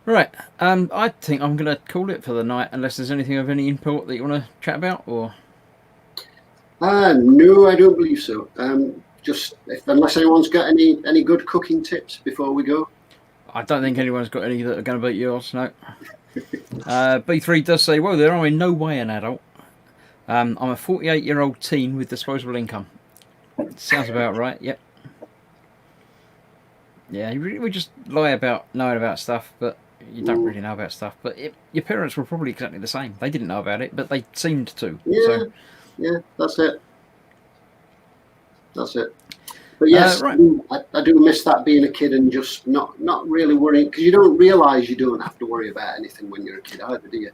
Speaker 2: Right. I think I'm going to call it for the night, unless there's anything of any import that you want to chat about, or...
Speaker 4: No, I don't believe so. Unless anyone's got any good cooking tips before we go.
Speaker 2: I don't think anyone's got any that are going to beat yours, no. B3 does say, well, there are in no way an adult. I'm a 48-year-old teen with disposable income. Sounds about right, yep. Yeah, we just lie about knowing about stuff, but you don't really know about stuff. But your parents were probably exactly the same. They didn't know about it, but they seemed to.
Speaker 4: Yeah,
Speaker 2: So,
Speaker 4: yeah, that's it. But yes,
Speaker 2: right.
Speaker 4: I do miss that, being a kid and just not really worrying, because you don't realise you don't have to worry about anything when you're a kid either, do you?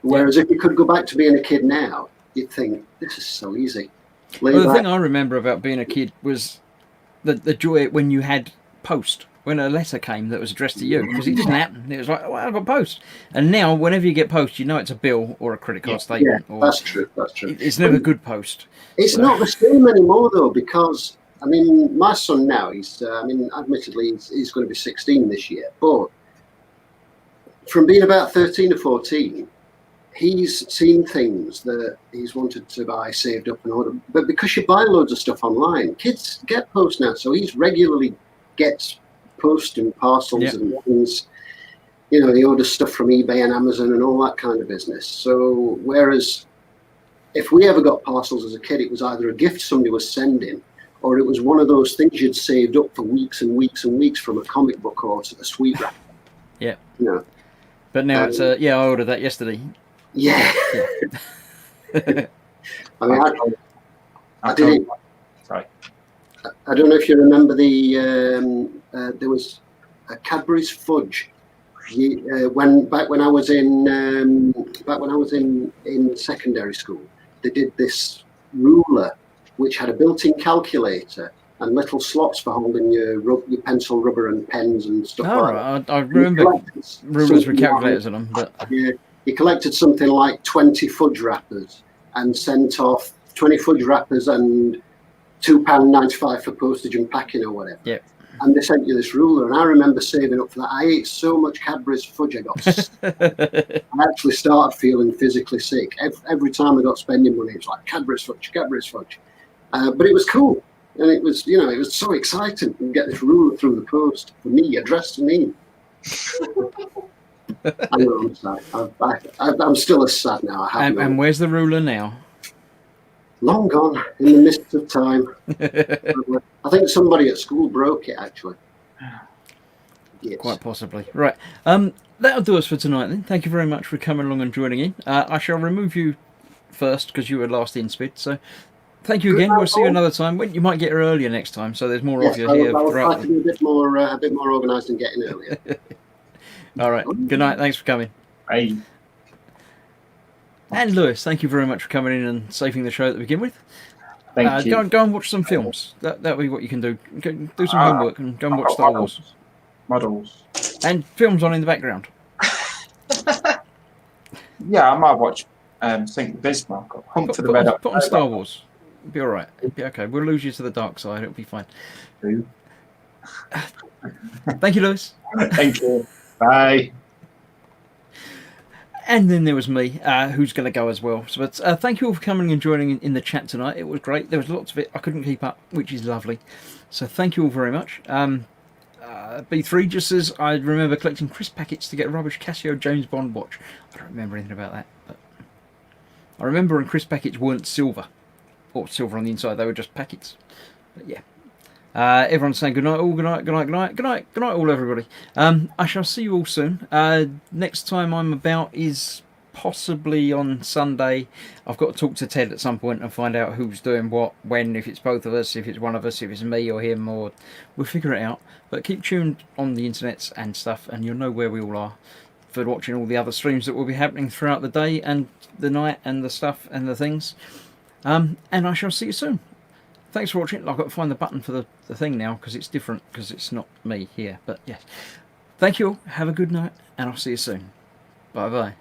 Speaker 4: Whereas if you could go back to being a kid now, you'd think, this is so easy.
Speaker 2: Well, the thing I remember about being a kid was the joy when you had post, when a letter came that was addressed to you, because it didn't happen. It was like, oh, I've got post. And now, whenever you get post, you know it's a bill or a credit card statement.
Speaker 4: Yeah,
Speaker 2: or
Speaker 4: that's true.
Speaker 2: It's never good post.
Speaker 4: It's not the same anymore, though, because, I mean, my son now, admittedly, he's going to be 16 this year, but from being about 13 or 14, he's seen things that he's wanted to buy, saved up and order. But because you buy loads of stuff online, kids get post now, so he's regularly gets post and parcels and things. You know, he orders stuff from eBay and Amazon and all that kind of business. So whereas if we ever got parcels as a kid, it was either a gift somebody was sending, or it was one of those things you'd saved up for weeks and weeks and weeks from a comic book or a sweet wrap.
Speaker 2: Yeah.
Speaker 4: You know.
Speaker 2: But now it's I ordered that yesterday.
Speaker 4: Yeah. I mean, I did it.
Speaker 3: Sorry.
Speaker 4: I don't know if you remember there was a Cadbury's fudge. Back when I was in secondary school, they did this ruler which had a built-in calculator and little slots for holding your pencil, rubber, and pens and stuff like that.
Speaker 2: I remember rulers with calculators on them, but
Speaker 4: yeah, he collected something like 20 fudge wrappers and sent off 20 fudge wrappers and £2.95 for postage and packing or whatever.
Speaker 2: Yep.
Speaker 4: And they sent you this ruler, and I remember saving up for that. I ate so much Cadbury's fudge, I actually started feeling physically sick. Every time I got spending money, it was like Cadbury's fudge. But it was cool, and it was so exciting to get this ruler through the post for me, addressed to me. I know I'm sad. I'm still as sad now.
Speaker 2: And where's the ruler now?
Speaker 4: Long gone in the mist of time. I think somebody at school broke it, actually. Yes.
Speaker 2: Quite possibly. Right. That'll do us for tonight then. Thank you very much for coming along and joining in. I shall remove you first because you were last in Spid. So thank you again. We'll see you another time. You might get here earlier next time, so there's more of you here.
Speaker 4: I'll try to be a bit more organised and getting earlier.
Speaker 2: All right. Good night. Thanks for coming.
Speaker 3: Bye.
Speaker 2: And Lewis, thank you very much for coming in and saving the show to begin with.
Speaker 5: Thank you.
Speaker 2: Go and watch some films. That'll be what you can do. Go, do some homework and go and watch Star Wars.
Speaker 5: Models.
Speaker 2: And films on in the background.
Speaker 5: Yeah, I might watch St. Bismarck or Hunt for the Red
Speaker 2: Put on Star Wars. It'll be alright. It'll be okay. We'll lose you to the dark side. It'll be fine. Thank you, Lewis.
Speaker 5: Thank you. Bye.
Speaker 2: And then there was me, who's going to go as well. So, but thank you all for coming and joining in the chat tonight. It was great. There was lots of it. I couldn't keep up, which is lovely. So thank you all very much. B3 just says, I remember collecting crisp packets to get a rubbish Casio James Bond watch. I don't remember anything about that. But I remember when crisp packets weren't silver. Or silver on the inside. They were just packets. But yeah. Everyone's saying good night all, good night, good night, good night, good night, good night all everybody. I shall see you all soon. Next time I'm about is possibly on Sunday. I've got to talk to Ted at some point and find out who's doing what, when, if it's both of us, if it's one of us, if it's me or him, or we'll figure it out. But keep tuned on the internet and stuff, and you'll know where we all are for watching all the other streams that will be happening throughout the day and the night and the stuff and the things. And I shall see you soon. Thanks for watching. I've got to find the button for the thing now because it's different because it's not me here. But yes, thank you all. Have a good night and I'll see you soon. Bye bye.